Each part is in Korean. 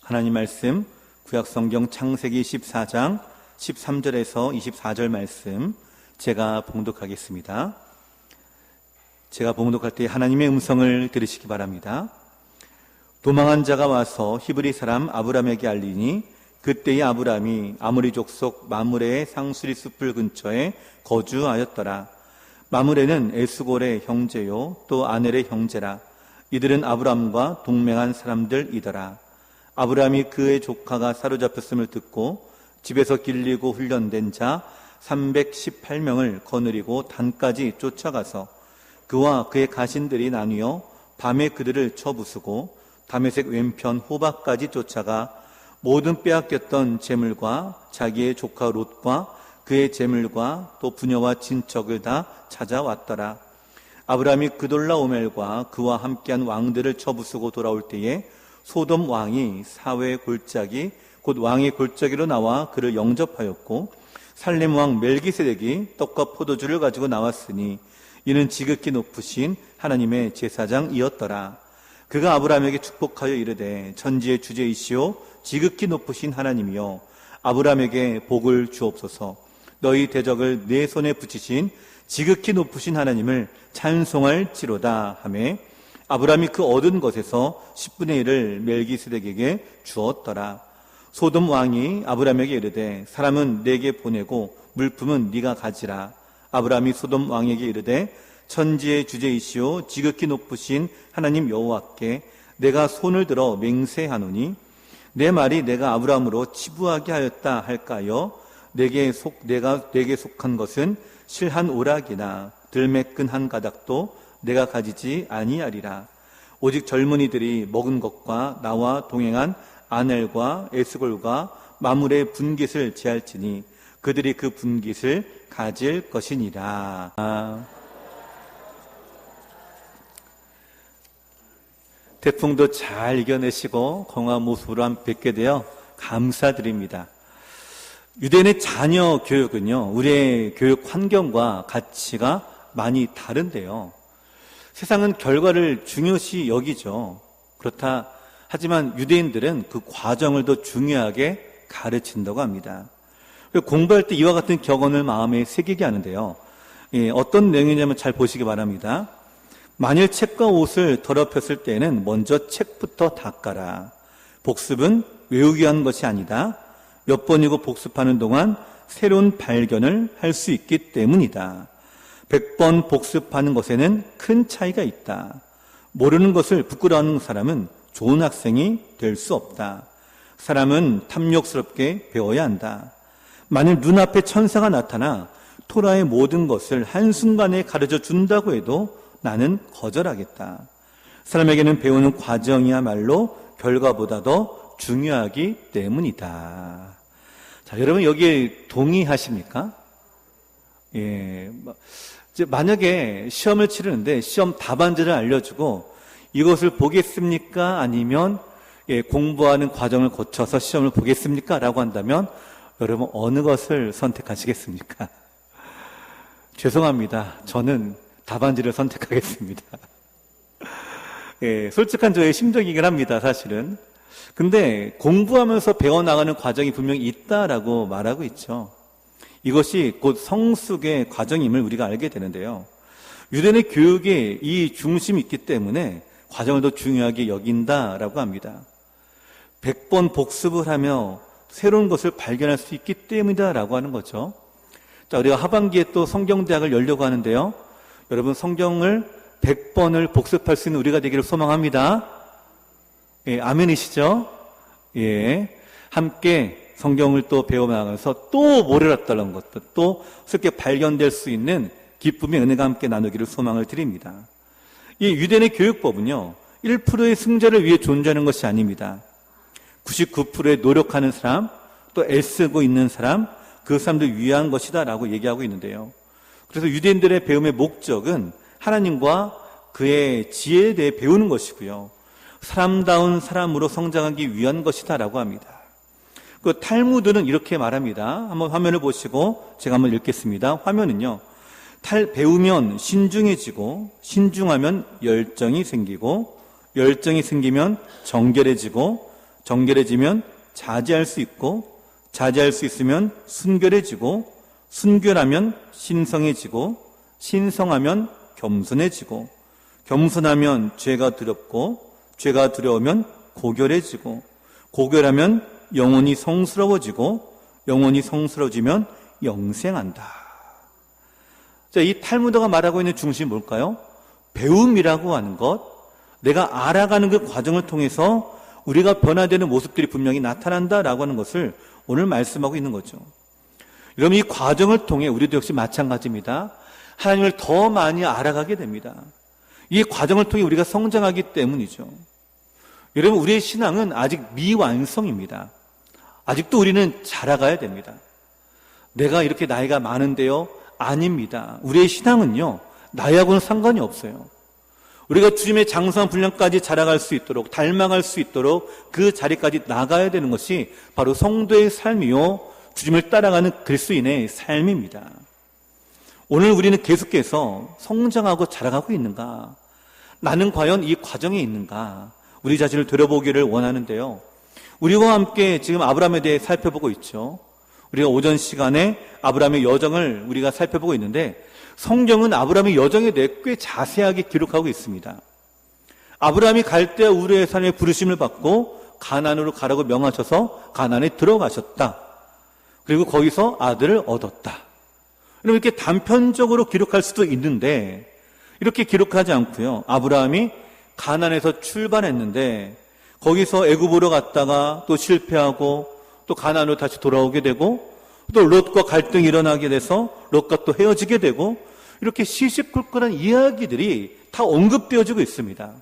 하나님 말씀 구약성경 창세기 14장 13절에서 24절 말씀 제가 봉독하겠습니다. 제가 봉독할 때 하나님의 음성을 들으시기 바랍니다. 도망한 자가 와서 히브리 사람 아브람에게 알리니 그때의 아브람이 아모리 족속 마므레의 상수리 숲을 근처에 거주하였더라. 마므레는 에스골의 형제요 또 아넬의 형제라. 이들은 아브람과 동맹한 사람들이더라. 아브람이 그의 조카가 사로잡혔음을 듣고 집에서 길리고 훈련된 자 318명을 거느리고 단까지 쫓아가서 그와 그의 가신들이 나뉘어 밤에 그들을 쳐부수고 다메섹 왼편 호박까지 쫓아가 모든 빼앗겼던 재물과 자기의 조카 롯과 그의 재물과 또 부녀와 친척을 다 찾아왔더라. 아브람이 그돌라오멜과 그와 함께한 왕들을 쳐부수고 돌아올 때에 소돔 왕이 사회 골짜기 곧 왕의 골짜기로 나와 그를 영접하였고 살렘 왕 멜기세덱이 떡과 포도주를 가지고 나왔으니 이는 지극히 높으신 하나님의 제사장이었더라. 그가 아브람에게 축복하여 이르되 천지의 주제이시오 지극히 높으신 하나님이여 아브람에게 복을 주옵소서. 너희 대적을 내 손에 붙이신 지극히 높으신 하나님을 찬송할지로다 하매 아브람이 그 얻은 것에서 10분의 1을 멜기세덱에게 주었더라. 소돔 왕이 아브람에게 이르되 사람은 내게 보내고 물품은 네가 가지라. 아브람이 소돔 왕에게 이르되 천지의 주제이시오 지극히 높으신 하나님 여호와께 내가 손을 들어 맹세하노니 내 말이 내가 아브람으로 치부하게 하였다 할까요? 내게 속한 것은 실한 오락이나 들매끈 한 가닥도 내가 가지지 아니하리라. 오직 젊은이들이 먹은 것과 나와 동행한 아넬과 에스골과 마므레의 분깃을 제할지니 그들이 그 분깃을 가질 것이니라. 태풍도 잘 이겨내시고 건강한 모습으로 뵙게 되어 감사드립니다. 유대인의 자녀 교육은요, 우리의 교육 환경과 가치가 많이 다른데요. 세상은 결과를 중요시 여기죠. 그렇다 하지만 유대인들은 그 과정을 더 중요하게 가르친다고 합니다. 공부할 때 이와 같은 격언을 마음에 새기게 하는데요. 어떤 내용이냐면 잘 보시기 바랍니다. 만일 책과 옷을 더럽혔을 때는 먼저 책부터 닦아라. 복습은 외우기 위한 것이 아니다. 몇 번이고 복습하는 동안 새로운 발견을 할 수 있기 때문이다. 100번 복습하는 것에는 큰 차이가 있다. 모르는 것을 부끄러워하는 사람은 좋은 학생이 될 수 없다. 사람은 탐욕스럽게 배워야 한다. 만일 눈앞에 천사가 나타나 토라의 모든 것을 한순간에 가르쳐 준다고 해도 나는 거절하겠다. 사람에게는 배우는 과정이야말로 결과보다 더 중요하기 때문이다. 자, 여러분 여기에 동의하십니까? 만약에 시험을 치르는데 시험 답안지를 알려주고 이것을 보겠습니까? 아니면 공부하는 과정을 거쳐서 시험을 보겠습니까? 라고 한다면 여러분 어느 것을 선택하시겠습니까? 죄송합니다. 저는 답안지를 선택하겠습니다. 솔직한 저의 심정이긴 합니다. 사실은. 근데 공부하면서 배워나가는 과정이 분명히 있다라고 말하고 있죠. 이것이 곧 성숙의 과정임을 우리가 알게 되는데요. 유대인의 교육에 이 중심이 있기 때문에 과정을 더 중요하게 여긴다라고 합니다. 100번 복습을 하며 새로운 것을 발견할 수 있기 때문이다라고 하는 거죠. 자, 우리가 하반기에 또 성경대학을 열려고 하는데요. 여러분 성경을 100번을 복습할 수 있는 우리가 되기를 소망합니다. 아멘이시죠? 함께 성경을 또 배워나가면서 또 몰랐다는 것도 또 새롭게 발견될 수 있는 기쁨의 은혜가 함께 나누기를 소망을 드립니다. 이 유대인의 교육법은요 1%의 승자를 위해 존재하는 것이 아닙니다. 99%의 노력하는 사람 또 애쓰고 있는 사람 그 사람들 위한 것이다 라고 얘기하고 있는데요. 그래서 유대인들의 배움의 목적은 하나님과 그의 지혜에 대해 배우는 것이고요. 사람다운 사람으로 성장하기 위한 것이다 라고 합니다. 그 탈무드는 이렇게 말합니다. 한번 화면을 보시고 제가 한번 읽겠습니다. 화면은요. 배우면 신중해지고 신중하면 열정이 생기고 열정이 생기면 정결해지고 정결해지면 자제할 수 있고, 자제할 수 있으면 순결해지고, 순결하면 신성해지고, 신성하면 겸손해지고, 겸손하면 죄가 두렵고, 죄가 두려우면 고결해지고, 고결하면 영혼이 성스러워지고, 영혼이 성스러워지면 영생한다. 자, 이 탈무드가 말하고 있는 중심이 뭘까요? 배움이라고 하는 것, 내가 알아가는 그 과정을 통해서 우리가 변화되는 모습들이 분명히 나타난다라고 하는 것을 오늘 말씀하고 있는 거죠. 여러분, 이 과정을 통해 우리도 역시 마찬가지입니다. 하나님을 더 많이 알아가게 됩니다. 이 과정을 통해 우리가 성장하기 때문이죠. 여러분, 우리의 신앙은 아직 미완성입니다. 아직도 우리는 자라가야 됩니다. 내가 이렇게 나이가 많은데요? 아닙니다. 우리의 신앙은요, 나이하고는 상관이 없어요. 우리가 주님의 장성한 분량까지 자라갈 수 있도록, 닮아갈 수 있도록 그 자리까지 나가야 되는 것이 바로 성도의 삶이요, 주님을 따라가는 그리스도인의 삶입니다. 오늘 우리는 계속해서 성장하고 자라가고 있는가? 나는 과연 이 과정에 있는가? 우리 자신을 되돌아보기를 원하는데요. 우리와 함께 지금 아브라함에 대해 살펴보고 있죠. 우리가 오전 시간에 아브라함의 여정을 우리가 살펴보고 있는데, 성경은 아브라함의 여정에 대해 꽤 자세하게 기록하고 있습니다. 아브라함이 갈대아 우르의 산에 부르심을 받고 가나안으로 가라고 명하셔서 가나안에 들어가셨다. 그리고 거기서 아들을 얻었다. 이렇게 단편적으로 기록할 수도 있는데, 이렇게 기록하지 않고요. 아브라함이 가나안에서 출발했는데 거기서 애굽으로 갔다가 또 실패하고 또 가나안으로 다시 돌아오게 되고, 또 롯과 갈등이 일어나게 돼서 롯과 또 헤어지게 되고, 이렇게 시시콜콜한 이야기들이 다 언급되어지고 있습니다.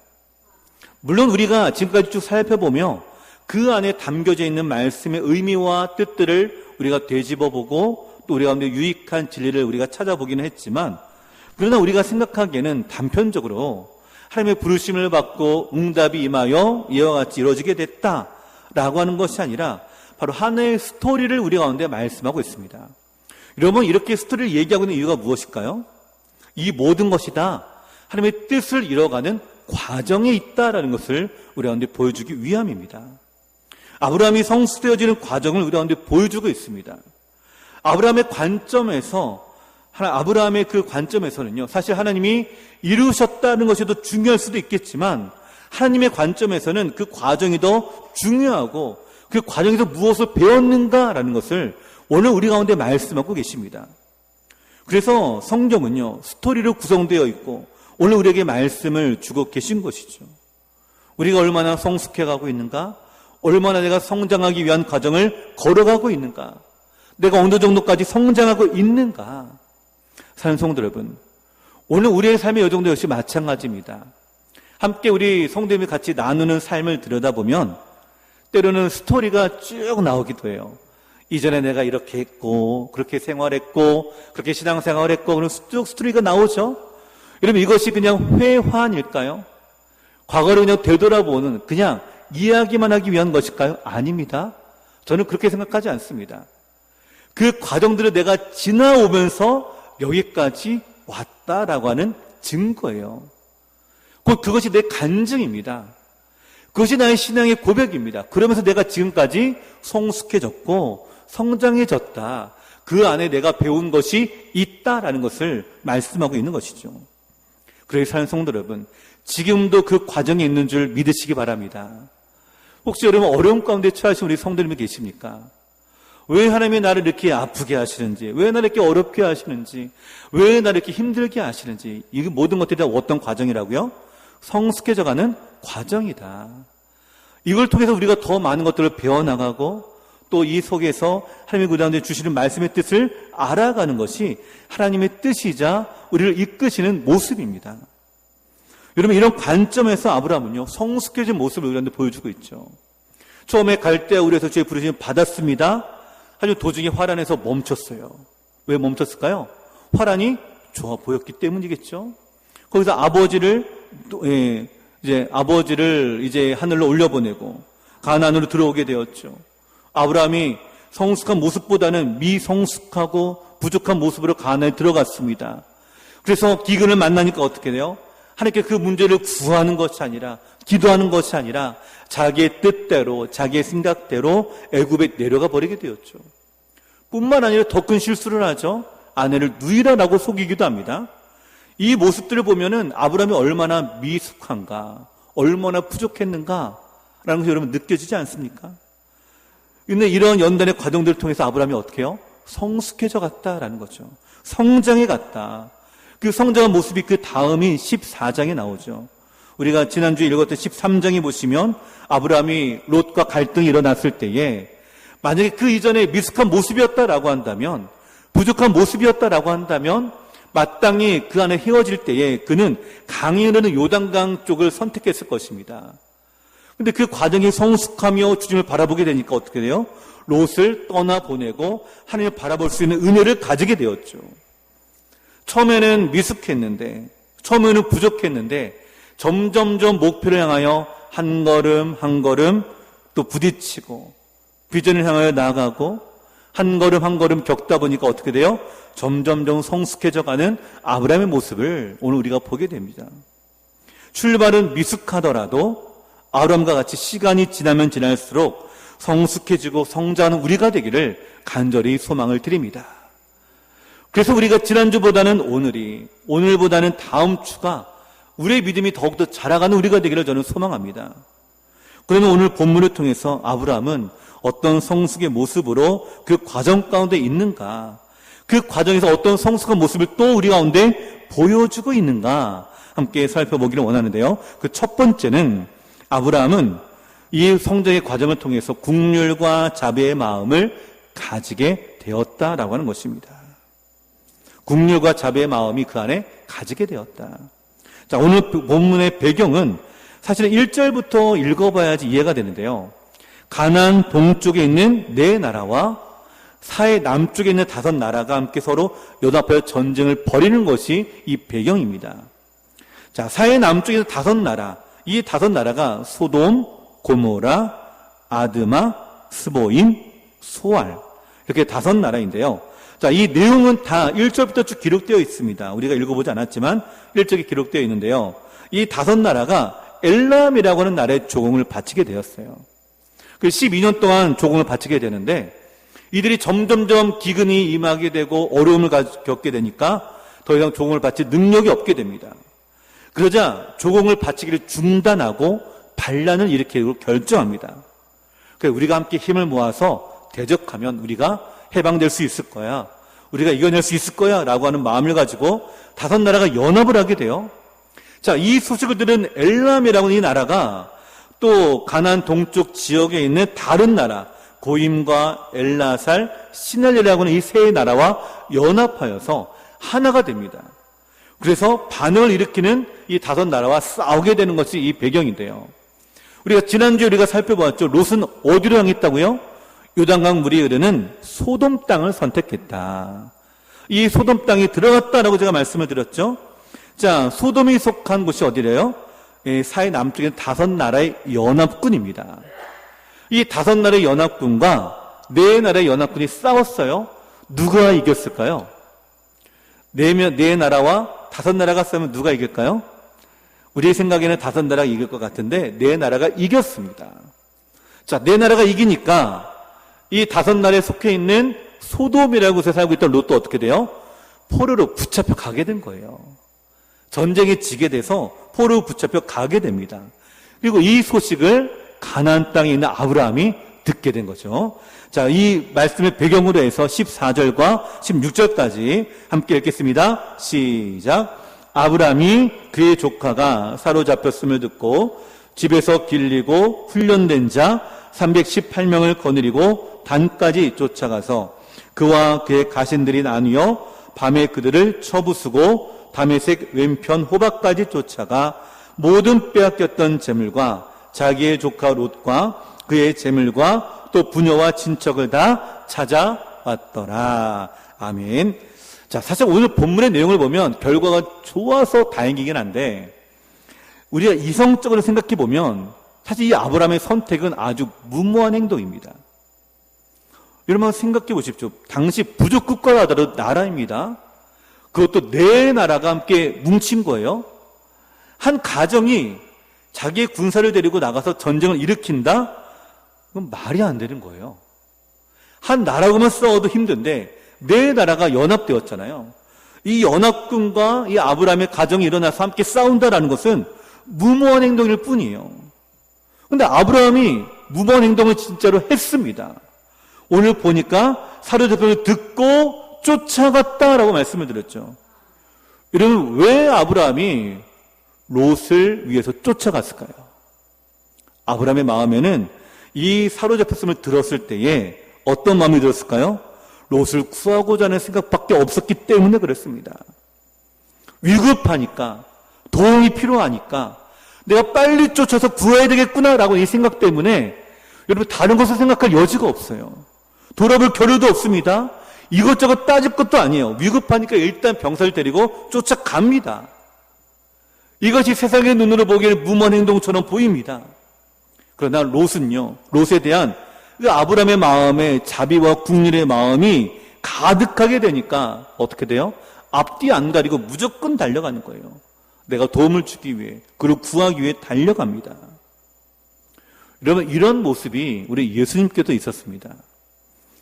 물론 우리가 지금까지 쭉 살펴보며 그 안에 담겨져 있는 말씀의 의미와 뜻들을 우리가 되짚어보고 또 우리 가운데 유익한 진리를 우리가 찾아보기는 했지만, 그러나 우리가 생각하기에는 단편적으로 하나님의 부르심을 받고 응답이 임하여 이와 같이 이루어지게 됐다라고 하는 것이 아니라 바로 하나의 스토리를 우리 가운데 말씀하고 있습니다. 여러분, 이렇게 스토리를 얘기하고 있는 이유가 무엇일까요? 이 모든 것이 다 하나님의 뜻을 이뤄가는 과정에 있다라는 것을 우리 가운데 보여주기 위함입니다. 아브라함이 성수되어지는 과정을 우리 가운데 보여주고 있습니다. 아브라함의 관점에서, 아브라함의 그 관점에서는요, 사실 하나님이 이루셨다는 것이 더 중요할 수도 있겠지만, 하나님의 관점에서는 그 과정이 더 중요하고 그 과정에서 무엇을 배웠는가라는 것을 오늘 우리 가운데 말씀하고 계십니다. 그래서 성경은요, 스토리로 구성되어 있고 오늘 우리에게 말씀을 주고 계신 것이죠. 우리가 얼마나 성숙해가고 있는가, 얼마나 내가 성장하기 위한 과정을 걸어가고 있는가, 내가 어느 정도까지 성장하고 있는가. 사랑하는 성도 여러분, 오늘 우리의 삶의 여정도 역시 마찬가지입니다. 함께 우리 성도님이 같이 나누는 삶을 들여다보면 때로는 스토리가 쭉 나오기도 해요. 이전에 내가 이렇게 했고, 그렇게 생활했고, 그렇게 신앙생활을 했고, 그런 쭉 스토리가 나오죠. 여러분, 이것이 그냥 회환일까요? 과거를 그냥 되돌아보는, 그냥 이야기만 하기 위한 것일까요? 아닙니다. 저는 그렇게 생각하지 않습니다. 그 과정들을 내가 지나오면서 여기까지 왔다라고 하는 증거예요. 곧 그것이 내 간증입니다. 그것이 나의 신앙의 고백입니다. 그러면서 내가 지금까지 성숙해졌고 성장해졌다. 그 안에 내가 배운 것이 있다라는 것을 말씀하고 있는 것이죠. 그래서 사는 성도 여러분, 지금도 그 과정에 있는 줄 믿으시기 바랍니다. 혹시 여러분 어려움 가운데 처하신 우리 성도님이 계십니까? 왜 하나님이 나를 이렇게 아프게 하시는지, 왜 나를 이렇게 어렵게 하시는지, 왜 나를 이렇게 힘들게 하시는지, 이 모든 것들이 다 어떤 과정이라고요? 성숙해져가는 과정이다. 이걸 통해서 우리가 더 많은 것들을 배워나가고 또 이 속에서 하나님의 우리 가운데 주시는 말씀의 뜻을 알아가는 것이 하나님의 뜻이자 우리를 이끄시는 모습입니다. 여러분, 이런 관점에서 아브라함은요, 성숙해진 모습을 우리한테 보여주고 있죠. 처음에 갈대아 우르에서 주의 부르심을 받았습니다. 하지만 도중에 화란에서 멈췄어요. 왜 멈췄을까요? 화란이 좋아 보였기 때문이겠죠. 거기서 아버지를 하늘로 올려보내고 가나안으로 들어오게 되었죠. 아브라함이 성숙한 모습보다는 미성숙하고 부족한 모습으로 가나안에 들어갔습니다. 그래서 기근을 만나니까 어떻게 돼요? 하나님께 그 문제를 구하는 것이 아니라 기도하는 것이 아니라 자기의 뜻대로, 자기의 생각대로 애굽에 내려가 버리게 되었죠. 뿐만 아니라 더 큰 실수를 하죠. 아내를 누이라라고 속이기도 합니다. 이 모습들을 보면은 아브라함이 얼마나 미숙한가, 얼마나 부족했는가라는 것이 여러분 느껴지지 않습니까? 근데 이런 연단의 과정들을 통해서 아브라함이 어떻게 해요? 성숙해져 갔다라는 거죠. 성장해 갔다. 그 성장한 모습이 그 다음인 14장에 나오죠. 우리가 지난주에 읽었던 13장에 보시면 아브라함이 롯과 갈등이 일어났을 때에 만약에 그 이전에 미숙한 모습이었다라고 한다면, 부족한 모습이었다라고 한다면 마땅히 그 안에 헤어질 때에 그는 강이 흐르는 요단강 쪽을 선택했을 것입니다. 근데 그 과정이 성숙하며 주님을 바라보게 되니까 어떻게 돼요? 롯을 떠나보내고 하나님을 바라볼 수 있는 은혜를 가지게 되었죠. 처음에는 미숙했는데, 처음에는 부족했는데 점점점 목표를 향하여 한 걸음 한 걸음 또 부딪히고 비전을 향하여 나아가고 한 걸음 한 걸음 겪다 보니까 어떻게 돼요? 점점점 성숙해져 가는 아브라함의 모습을 오늘 우리가 보게 됩니다. 출발은 미숙하더라도 아브라함과 같이 시간이 지나면 지날수록 성숙해지고 성장하는 우리가 되기를 간절히 소망을 드립니다. 그래서 우리가 지난주보다는 오늘보다는 다음 주가 우리의 믿음이 더욱더 자라가는 우리가 되기를 저는 소망합니다. 그러면 오늘 본문을 통해서 아브라함은 어떤 성숙의 모습으로 그 과정 가운데 있는가, 그 과정에서 어떤 성숙한 모습을 또 우리 가운데 보여주고 있는가 함께 살펴보기를 원하는데요. 그 첫 번째는 아브라함은 이 성장의 과정을 통해서 국률과 자비의 마음을 가지게 되었다라고 하는 것입니다. 국률과 자비의 마음이 그 안에 가지게 되었다. 자, 오늘 본문의 배경은 사실은 1절부터 읽어봐야지 이해가 되는데요. 가나안 동쪽에 있는 네 나라와 사해 남쪽에 있는 5나라가 함께 서로 연합하여 전쟁을 벌이는 것이 이 배경입니다. 자, 사해 남쪽에 있는 5나라, 이 5나라가 소돔, 고모라, 아드마, 스보임, 소알, 이렇게 5나라인데요. 자, 이 내용은 다 1절부터 쭉 기록되어 있습니다. 우리가 읽어보지 않았지만 1절에 기록되어 있는데요. 이 5나라가 엘람이라고 하는 나라의 조공을 바치게 되었어요. 그 12년 동안 조공을 바치게 되는데 이들이 점점점 기근이 임하게 되고 어려움을 겪게 되니까 더 이상 조공을 바칠 능력이 없게 됩니다. 그러자 조공을 바치기를 중단하고 반란을 일으키기로 결정합니다. 그래서 우리가 함께 힘을 모아서 대적하면 우리가 해방될 수 있을 거야, 우리가 이겨낼 수 있을 거야 라고 하는 마음을 가지고 5나라가 연합을 하게 돼요. 자, 이 소식을 들은 엘람이라고 하는 이 나라가 또 가나안 동쪽 지역에 있는 다른 나라 고임과 엘라살, 시날리라고 하는 이 세 나라와 연합하여서 하나가 됩니다. 그래서 반응을 일으키는 이 5나라와 싸우게 되는 것이 이 배경인데요. 우리가 지난주에 우리가 살펴보았죠. 롯은 어디로 향했다고요? 요단강 물이 흐르는 소돔 땅을 선택했다. 이 소돔 땅에 들어갔다라고 제가 말씀을 드렸죠. 자, 소돔이 속한 곳이 어디래요? 사해 남쪽에 5나라의 연합군입니다. 이 5나라의 연합군과 4나라의 연합군이 싸웠어요. 누가 이겼을까요? 4나라와 5나라가 싸우면 누가 이길까요? 우리 생각에는 5나라가 이길 것 같은데 4나라가 이겼습니다. 자, 4나라가 이기니까 이 5나라에 속해 있는 소돔이라는 곳에 살고 있던 롯도 어떻게 돼요? 포로로 붙잡혀 가게 된 거예요. 전쟁에 지게 돼서 포로로 붙잡혀 가게 됩니다. 그리고 이 소식을 가나안 땅에 있는 아브라함이 듣게 된 거죠. 자, 이 말씀의 배경으로 해서 14절과 16절까지 함께 읽겠습니다. 시작. 아브라함이 그의 조카가 사로잡혔음을 듣고 집에서 길리고 훈련된 자 318명을 거느리고 단까지 쫓아가서 그와 그의 가신들이 나뉘어 밤에 그들을 쳐부수고 다메섹 왼편 호박까지 쫓아가 모든 빼앗겼던 재물과 자기의 조카 롯과 그의 재물과 또 부녀와 친척을 다 찾아왔더라. 아멘. 자, 사실 오늘 본문의 내용을 보면 결과가 좋아서 다행이긴 한데 우리가 이성적으로 생각해 보면 사실 이 아브라함의 선택은 아주 무모한 행동입니다. 여러분 생각해 보십시오. 당시 부족 국가라 하더라도 나라입니다. 그것도 4나라가 함께 뭉친 거예요. 한 가정이 자기의 군사를 데리고 나가서 전쟁을 일으킨다? 그건 말이 안 되는 거예요. 한 나라고만 싸워도 힘든데 네 나라가 연합되었잖아요. 이 연합군과 이 아브라함의 가정이 일어나서 함께 싸운다라는 것은 무모한 행동일 뿐이에요. 그런데 아브라함이 무모한 행동을 진짜로 했습니다. 오늘 보니까 사로잡힘을 듣고 쫓아갔다라고 말씀을 드렸죠. 여러분, 왜 아브라함이 롯을 위해서 쫓아갔을까요? 아브라함의 마음에는 이 사로잡혔음을 들었을 때에 어떤 마음이 들었을까요? 롯을 구하고자 하는 생각밖에 없었기 때문에 그랬습니다. 위급하니까, 도움이 필요하니까 내가 빨리 쫓아서 구해야 되겠구나라고 이 생각 때문에 여러분 다른 것을 생각할 여지가 없어요. 돌아볼 겨를도 없습니다. 이것저것 따질 것도 아니에요. 위급하니까 일단 병사를 데리고 쫓아갑니다. 이것이 세상의 눈으로 보기에는 무모한 행동처럼 보입니다. 그러나 롯은요, 롯에 대한 그 아브라함의 마음에 자비와 국률의 마음이 가득하게 되니까 어떻게 돼요? 앞뒤 안 가리고 무조건 달려가는 거예요. 내가 도움을 주기 위해, 그리고 구하기 위해 달려갑니다. 여러분, 이런 모습이 우리 예수님께도 있었습니다.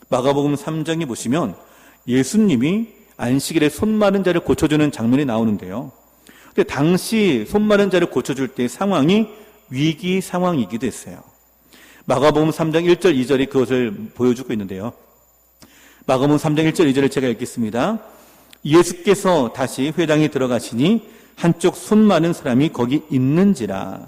마가복음 3장에 보시면 예수님이 안식일에 손 마른 자를 고쳐주는 장면이 나오는데요. 근데 당시 손 마른 자를 고쳐줄 때 상황이 위기 상황이기도 했어요. 마가복음 3장 1절 2절이 그것을 보여주고 있는데요. 마가복음 3장 1절 2절을 제가 읽겠습니다. 예수께서 다시 회당에 들어가시니 한쪽 손 마른 사람이 거기 있는지라.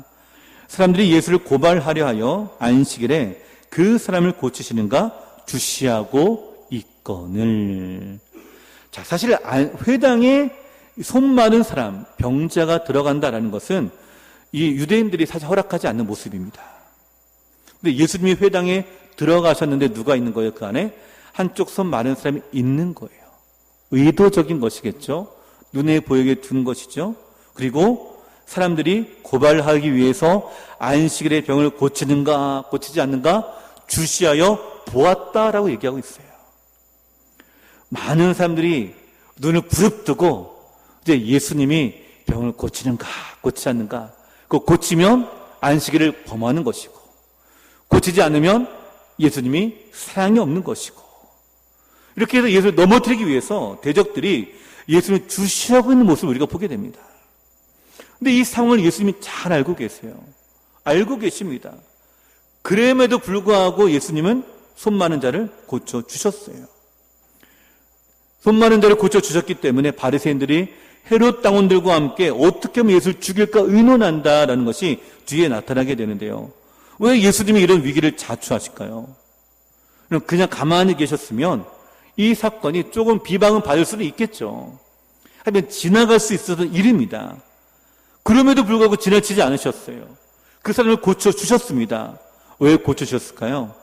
사람들이 예수를 고발하려 하여 안식일에 그 사람을 고치시는가 주시하고 있거늘. 자, 사실 회당에 손 마른 사람, 병자가 들어간다라는 것은 이 유대인들이 사실 허락하지 않는 모습입니다. 근데 예수님이 회당에 들어가셨는데 누가 있는 거예요? 그 안에 한쪽 손 마른 사람이 있는 거예요. 의도적인 것이겠죠. 눈에 보이게 둔 것이죠. 그리고 사람들이 고발하기 위해서 안식일에 병을 고치는가 고치지 않는가 주시하여 보았다라고 얘기하고 있어요. 많은 사람들이 눈을 부릅뜨고 이제 예수님이 병을 고치는가 고치지 않는가, 그 고치면 안식일을 범하는 것이고 고치지 않으면 예수님이 사랑이 없는 것이고, 이렇게 해서 예수를 넘어뜨리기 위해서 대적들이 예수님을 주시하고 있는 모습을 우리가 보게 됩니다. 근데 이 상황을 예수님이 잘 알고 계세요. 알고 계십니다. 그럼에도 불구하고 예수님은 손 마른 자를 고쳐주셨어요. 손 마른 자를 고쳐주셨기 때문에 바리새인들이 헤롯 당원들과 함께 어떻게 하면 예수를 죽일까 의논한다라는 것이 뒤에 나타나게 되는데요. 왜 예수님이 이런 위기를 자초하실까요? 그냥 가만히 계셨으면 이 사건이 조금 비방은 받을 수는 있겠죠. 하지만 지나갈 수 있었던 일입니다. 그럼에도 불구하고 지나치지 않으셨어요. 그 사람을 고쳐주셨습니다. 왜 고쳐주셨을까요?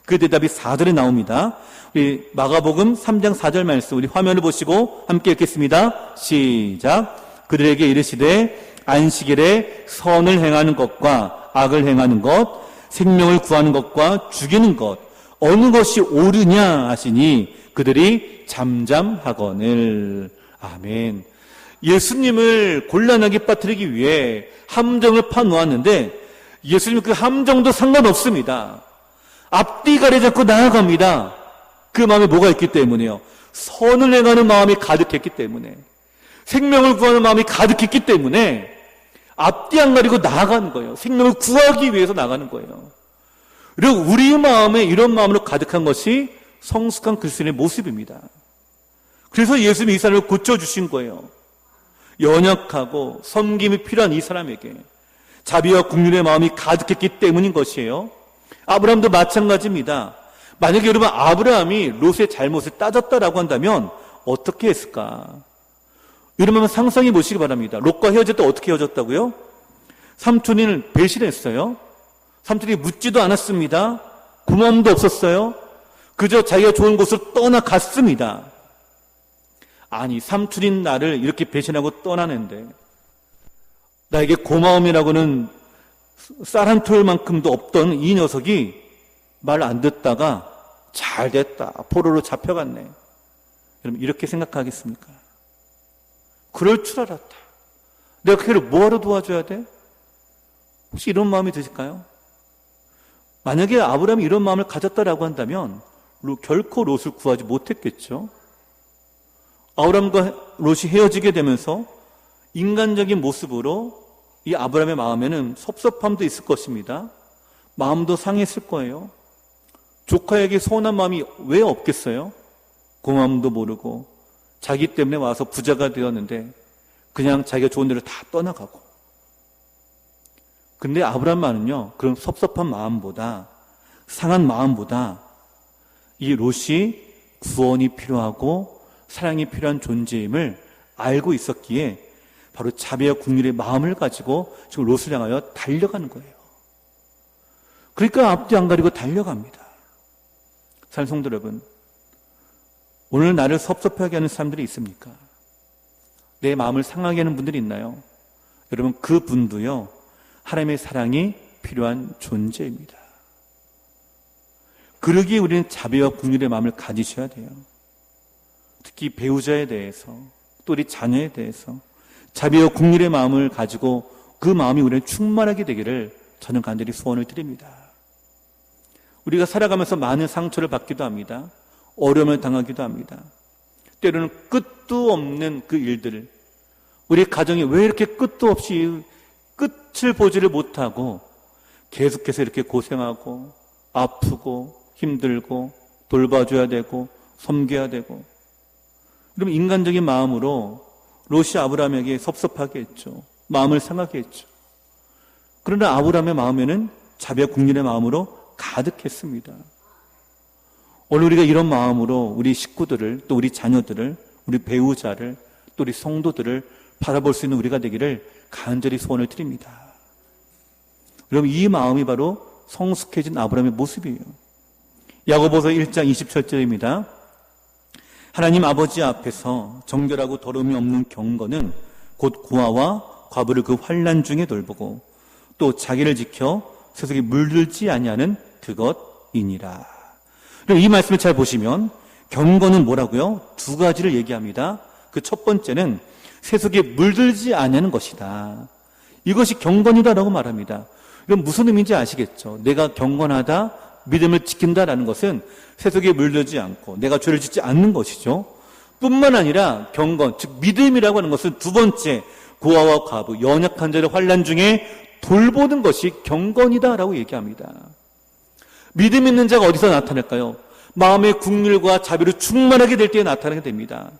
그 대답이 4절에 나옵니다. 우리 마가복음 3장 4절 말씀, 우리 화면을 보시고 함께 읽겠습니다. 시작. 그들에게 이르시되 안식일에 선을 행하는 것과 악을 행하는 것, 생명을 구하는 것과 죽이는 것, 어느 것이 옳으냐 하시니 그들이 잠잠하거늘. 아멘. 예수님을 곤란하게 빠뜨리기 위해 함정을 파놓았는데 예수님은 그 함정도 상관없습니다. 앞뒤 가려잡고 나아갑니다. 그 마음에 뭐가 있기 때문에요? 선을 행하는 마음이 가득했기 때문에, 생명을 구하는 마음이 가득했기 때문에 앞뒤 안 가리고 나아가는 거예요. 생명을 구하기 위해서 나가는 거예요. 그리고 우리 마음에 이런 마음으로 가득한 것이 성숙한 그리스도인의 모습입니다. 그래서 예수님이 이 사람을 고쳐주신 거예요. 연약하고 섬김이 필요한 이 사람에게 자비와 국률의 마음이 가득했기 때문인 것이에요. 아브라함도 마찬가지입니다. 만약에 여러분 아브라함이 롯의 잘못을 따졌다라고 한다면 어떻게 했을까? 여러분 한번 상상해 보시기 바랍니다. 롯과 헤어질 때 어떻게 헤어졌다고요? 삼촌을 배신했어요. 삼촌이 묻지도 않았습니다. 고마움도 없었어요. 그저 자기가 좋은 곳으로 떠나갔습니다. 아니, 삼촌인 나를 이렇게 배신하고 떠나는데 나에게 고마움이라고는 쌀 한 톨만큼도 없던 이 녀석이 말 안 듣다가 잘 됐다, 포로로 잡혀갔네. 여러분 이렇게 생각하겠습니까? 그럴 줄 알았다. 내가 걔를 뭐하러 도와줘야 돼? 혹시 이런 마음이 드실까요? 만약에 아브라함이 이런 마음을 가졌다라고 한다면 결코 롯을 구하지 못했겠죠. 아브라함과 롯이 헤어지게 되면서 인간적인 모습으로 이 아브라함의 마음에는 섭섭함도 있을 것입니다. 마음도 상했을 거예요. 조카에게 서운한 마음이 왜 없겠어요? 고마움도 모르고 자기 때문에 와서 부자가 되었는데 그냥 자기가 좋은 데로 다 떠나가고. 근데 아브라함만은요, 그런 섭섭한 마음보다, 상한 마음보다 이 롯이 구원이 필요하고 사랑이 필요한 존재임을 알고 있었기에 바로 자비와 긍휼의 마음을 가지고 지금 롯을 향하여 달려가는 거예요. 그러니까 앞뒤 안 가리고 달려갑니다. 사랑하는 성도 여러분, 오늘 나를 섭섭하게 하는 사람들이 있습니까? 내 마음을 상하게 하는 분들이 있나요? 여러분, 그 분도요, 하나님의 사랑이 필요한 존재입니다. 그러기에 우리는 자비와 긍휼의 마음을 가지셔야 돼요. 특히 배우자에 대해서, 또 우리 자녀에 대해서 자비와 긍휼의 마음을 가지고 그 마음이 우리는 충만하게 되기를 저는 간절히 소원을 드립니다. 우리가 살아가면서 많은 상처를 받기도 합니다. 어려움을 당하기도 합니다. 때로는 끝도 없는 그 일들을, 우리 가정이 왜 이렇게 끝도 없이 끝을 보지를 못하고 계속해서 이렇게 고생하고 아프고 힘들고 돌봐줘야 되고 섬겨야 되고. 그러면 인간적인 마음으로 롯이 아브라함에게 섭섭하게 했죠. 마음을 상하게 했죠. 그러나 아브라함의 마음에는 자비와 긍휼의 마음으로 가득했습니다. 오늘 우리가 이런 마음으로 우리 식구들을, 또 우리 자녀들을, 우리 배우자를, 또 우리 성도들을 바라볼 수 있는 우리가 되기를 간절히 소원을 드립니다. 여러분, 이 마음이 바로 성숙해진 아브라함의 모습이에요. 야고보서 1장 27절입니다. 하나님 아버지 앞에서 정결하고 더러움이 없는 경건은 곧 고아와 과부를 그 환난 중에 돌보고 또 자기를 지켜 세속에 물들지 아니하는 그것이니라. 이 말씀을 잘 보시면 경건은 뭐라고요? 두 가지를 얘기합니다. 그 첫 번째는 세속에 물들지 아니하는 것이다. 이것이 경건이다라고 말합니다. 이건 무슨 의미인지 아시겠죠? 내가 경건하다, 믿음을 지킨다라는 것은 세속에 물들지 않고 내가 죄를 짓지 않는 것이죠. 뿐만 아니라 경건, 즉 믿음이라고 하는 것은 두 번째, 고아와 과부, 연약한 자를 환난 중에 돌보는 것이 경건이다라고 얘기합니다. 믿음 있는 자가 어디서 나타날까요? 마음의 긍휼과 자비로 충만하게 될 때에 나타나게 됩니다.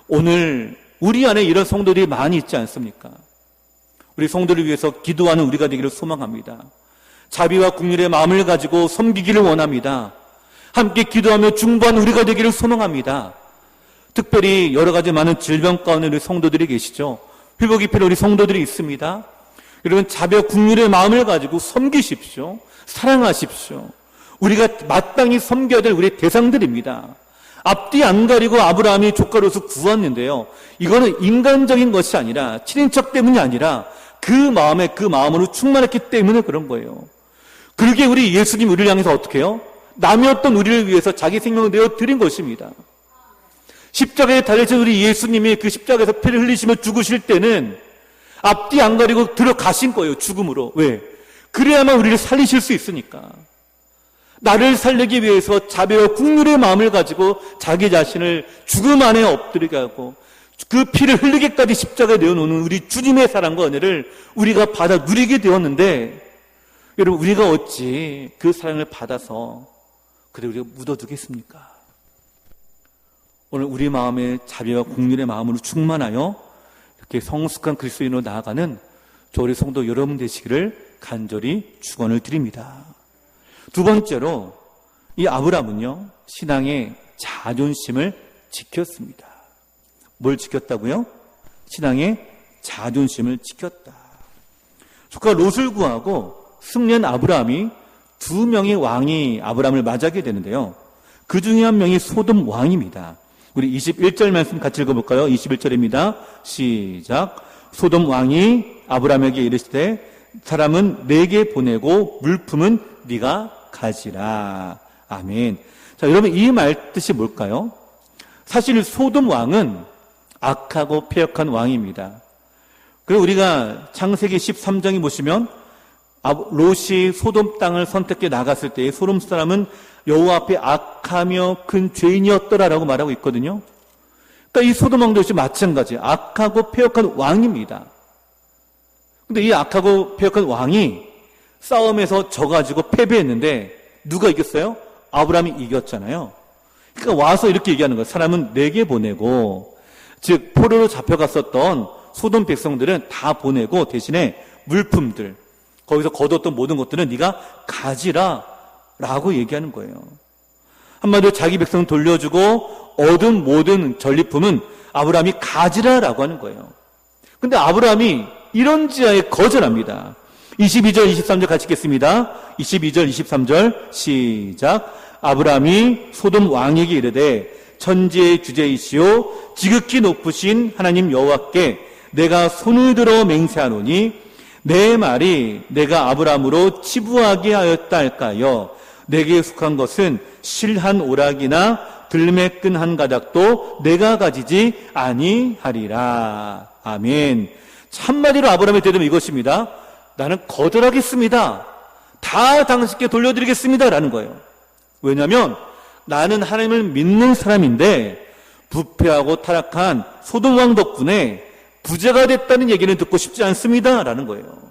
오늘 우리 안에 이런 성도들이 많이 있지 않습니까? 우리 성도를 위해서 기도하는 우리가 되기를 소망합니다. 자비와 긍휼의 마음을 가지고 섬기기를 원합니다. 함께 기도하며 중보하는 우리가 되기를 소망합니다. 특별히 여러 가지 많은 질병 가운데 우리 성도들이 계시죠. 회복이 필요한 우리 성도들이 있습니다. 여러분, 자비와 긍휼의 마음을 가지고 섬기십시오. 사랑하십시오. 우리가 마땅히 섬겨야 될 우리 대상들입니다. 앞뒤 안 가리고 아브라함이 조카 롯을 구했는데요, 이거는 인간적인 것이 아니라, 친인척 때문이 아니라 그 마음으로 충만했기 때문에 그런 거예요. 그러기에 우리 예수님 우리를 향해서 어떻게 해요? 남이었던 우리를 위해서 자기 생명을 내어 드린 것입니다. 십자가에 달려진 우리 예수님이 그 십자가에서 피를 흘리시며 죽으실 때는 앞뒤 안 가리고 들어가신 거예요, 죽음으로. 왜? 그래야만 우리를 살리실 수 있으니까. 나를 살리기 위해서 자비와 긍휼의 마음을 가지고 자기 자신을 죽음 안에 엎드리게 하고 그 피를 흘리기까지 십자가에 내어놓는 우리 주님의 사랑과 은혜를 우리가 받아 누리게 되었는데, 여러분, 우리가 어찌 그 사랑을 받아서 그대로 우리가 묻어두겠습니까? 오늘 우리 마음에 자비와 긍휼의 마음으로 충만하여 이렇게 성숙한 그리스도인으로 나아가는 저 우리 성도 여러분 되시기를 간절히 축원을 드립니다. 두 번째로, 이 아브라함은요, 신앙의 자존심을 지켰습니다. 뭘 지켰다고요? 신앙의 자존심을 지켰다. 조카 롯을 구하고 승리한 아브라함이 두 명의 왕이 아브라함을 맞이하게 되는데요, 그 중에 한 명이 소돔 왕입니다. 우리 21절 말씀 같이 읽어볼까요? 21절입니다. 시작. 소돔 왕이 아브라함에게 이르시되 사람은 내게 보내고 물품은 네가 가지라. 아멘. 자, 여러분, 이 말 뜻이 뭘까요? 사실 소돔 왕은 악하고 패역한 왕입니다. 그리고 우리가 창세기 13장에 보시면 롯이 소돔 땅을 선택해 나갔을 때 소돔 사람은 여호와 앞에 악하며 큰 죄인이었더라라고 말하고 있거든요. 그러니까 이 소돔 왕도 역시 마찬가지 악하고 패역한 왕입니다. 근데 이 악하고 패역한 왕이 싸움에서 져가지고 패배했는데 누가 이겼어요? 아브라함이 이겼잖아요. 그러니까 와서 이렇게 얘기하는 거예요. 사람은 내게 보내고, 즉 포로로 잡혀갔었던 소돔 백성들은 다 보내고 대신에 물품들, 거기서 거뒀던 모든 것들은 네가 가지라 라고 얘기하는 거예요. 한마디로 자기 백성 돌려주고 얻은 모든 전리품은 아브라함이 가지라 라고 하는 거예요. 근데 아브라함이 이런 지하에 거절합니다. 22절 23절 같이 읽겠습니다. 22절 23절 시작. 아브라함이 소돔 왕에게 이르되 천지의 주제이시오 지극히 높으신 하나님 여호와께 내가 손을 들어 맹세하노니 내 말이 내가 아브라함으로 치부하게 하였다 할까요? 내게 속한 것은 실 한 오락이나 들매끈 한 가닥도 내가 가지지 아니하리라. 아멘. 한마디로 아브라함의 대답은 이것입니다. 나는 거절하겠습니다. 다 당신께 돌려드리겠습니다. 라는 거예요. 왜냐하면 나는 하나님을 믿는 사람인데 부패하고 타락한 소돔 왕 덕분에 부자가 됐다는 얘기는 듣고 싶지 않습니다. 라는 거예요.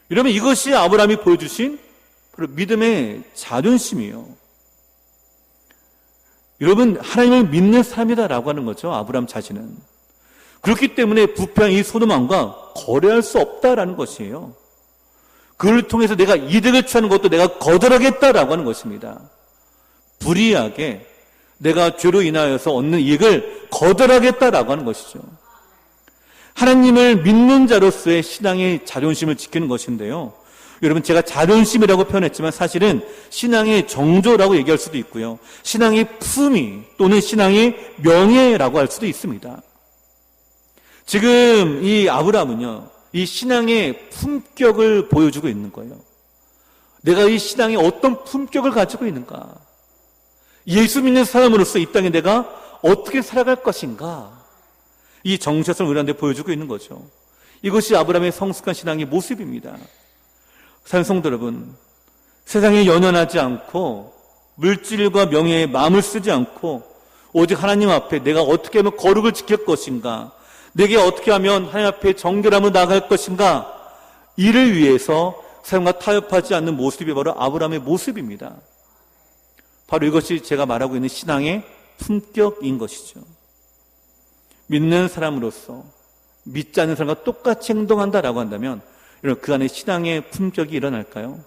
이러면 이것이 아브라함이 보여주신 바로 믿음의 자존심이에요. 여러분, 하나님을 믿는 사람이다라고 하는 거죠. 아브라함 자신은. 그렇기 때문에 부패한 이 소돔 왕과 거래할 수 없다라는 것이에요. 그를 통해서 내가 이득을 취하는 것도 내가 거절하겠다라고 하는 것입니다. 불의하게 내가 죄로 인하여서 얻는 이익을 거절하겠다라고 하는 것이죠. 하나님을 믿는 자로서의 신앙의 자존심을 지키는 것인데요. 여러분, 제가 자존심이라고 표현했지만 사실은 신앙의 정조라고 얘기할 수도 있고요. 신앙의 품위 또는 신앙의 명예라고 할 수도 있습니다. 지금 이 아브라함은요, 이 신앙의 품격을 보여주고 있는 거예요. 내가 이 신앙에 어떤 품격을 가지고 있는가? 예수 믿는 사람으로서 이 땅에 내가 어떻게 살아갈 것인가? 이 정체성을 우리한테 보여주고 있는 거죠. 이것이 아브라함의 성숙한 신앙의 모습입니다. 산성도 여러분, 세상에 연연하지 않고 물질과 명예에 마음을 쓰지 않고 오직 하나님 앞에 내가 어떻게 하면 거룩을 지킬 것인가, 내게 어떻게 하면 하나님 앞에 정결함을 나아갈 것인가, 이를 위해서 세상과 타협하지 않는 모습이 바로 아브라함의 모습입니다. 바로 이것이 제가 말하고 있는 신앙의 품격인 것이죠. 믿는 사람으로서 믿지 않는 사람과 똑같이 행동한다라고 한다면 그 안에 신앙의 품격이 일어날까요?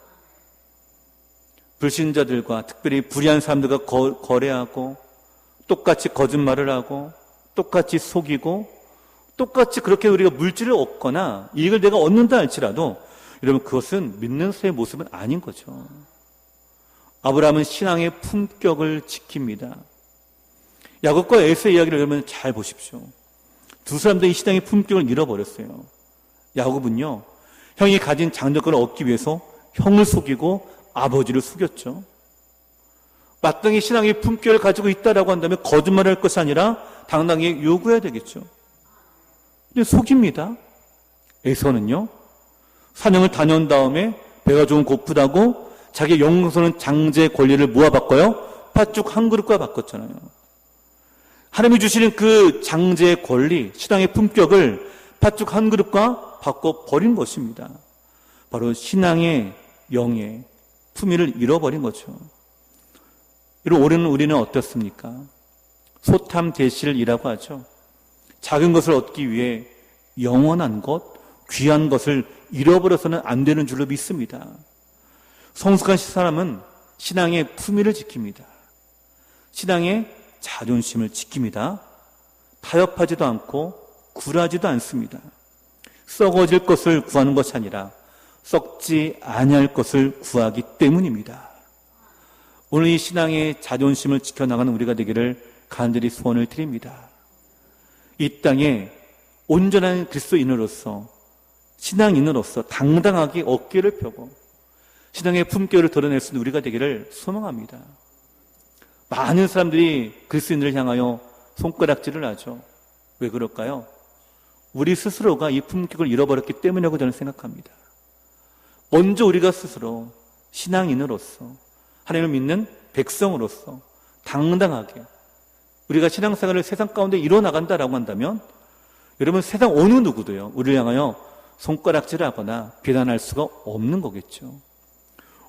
불신자들과 특별히 불의한 사람들과 거래하고 똑같이 거짓말을 하고 똑같이 속이고 똑같이 그렇게 우리가 물질을 얻거나 이익을 내가 얻는다 할지라도 여러분, 그것은 믿는 사람의 모습은 아닌 거죠. 아브라함은 신앙의 품격을 지킵니다. 야곱과 에서의 이야기를 여러분 잘 보십시오. 두 사람들이 신앙의 품격을 잃어버렸어요. 야곱은요, 형이 가진 장자권을 얻기 위해서 형을 속이고 아버지를 속였죠. 마땅히 신앙의 품격을 가지고 있다라고 한다면 거짓말을 할 것이 아니라 당당히 요구해야 되겠죠. 근데 속입니다. 에서는요, 사냥을 다녀온 다음에 배가 좀 고프다고 자기 영광스러운 장제의 권리를 모아 바꿔요. 팥죽 한 그릇과 바꿨잖아요. 하나님이 주시는 그 장제의 권리, 신앙의 품격을 팥죽 한 그릇과 바꿔 버린 것입니다. 바로 신앙의 영예, 품위를 잃어버린 거죠. 이런 올해는 우리는 어떻습니까? 소탐대실이라고 하죠. 작은 것을 얻기 위해 영원한 것, 귀한 것을 잃어버려서는 안 되는 줄로 믿습니다. 성숙한 사람은 신앙의 품위를 지킵니다. 신앙의 자존심을 지킵니다. 타협하지도 않고 굴하지도 않습니다. 썩어질 것을 구하는 것이 아니라 썩지 아니할 것을 구하기 때문입니다. 오늘 이 신앙의 자존심을 지켜나가는 우리가 되기를 간절히 소원을 드립니다. 이 땅에 온전한 그리스도인으로서, 신앙인으로서 당당하게 어깨를 펴고 신앙의 품격을 드러낼 수 있는 우리가 되기를 소망합니다. 많은 사람들이 그리스도인들을 향하여 손가락질을 하죠. 왜 그럴까요? 우리 스스로가 이 품격을 잃어버렸기 때문이라고 저는 생각합니다. 먼저 우리가 스스로 신앙인으로서, 하나님을 믿는 백성으로서 당당하게 우리가 신앙생활을 세상 가운데 이뤄나간다라고 한다면, 여러분, 세상 어느 누구도요, 우리를 향하여 손가락질하거나 비난할 수가 없는 거겠죠.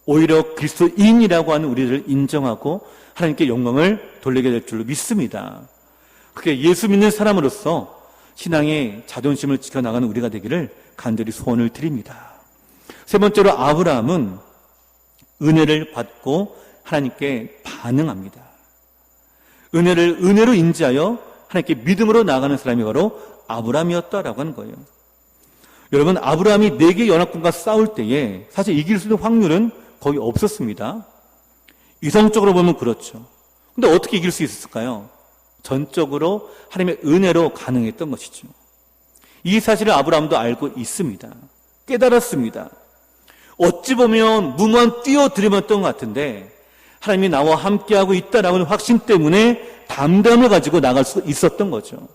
오히려 그리스도인이라고 하는 우리를 인정하고 하나님께 영광을 돌리게 될 줄로 믿습니다. 그게 예수 믿는 사람으로서 신앙의 자존심을 지켜나가는 우리가 되기를 간절히 소원을 드립니다. 세 번째로, 아브라함은 은혜를 받고 하나님께 반응합니다. 은혜를 은혜로 인지하여 하나님께 믿음으로 나아가는 사람이 바로 아브라함이었다라고 하는 거예요. 여러분, 아브라함이 4개의 연합군과 싸울 때에 사실 이길 수 있는 확률은 거의 없었습니다. 이성적으로 보면 그렇죠. 근데 어떻게 이길 수 있었을까요? 전적으로 하나님의 은혜로 가능했던 것이죠. 이 사실을 아브라함도 알고 있습니다. 깨달았습니다. 어찌 보면 무모한 뛰어들이었던 것 같은데 하나님이 나와 함께하고 있다라고 하는 확신 때문에 담대함을 가지고 나갈 수 있었던 거죠.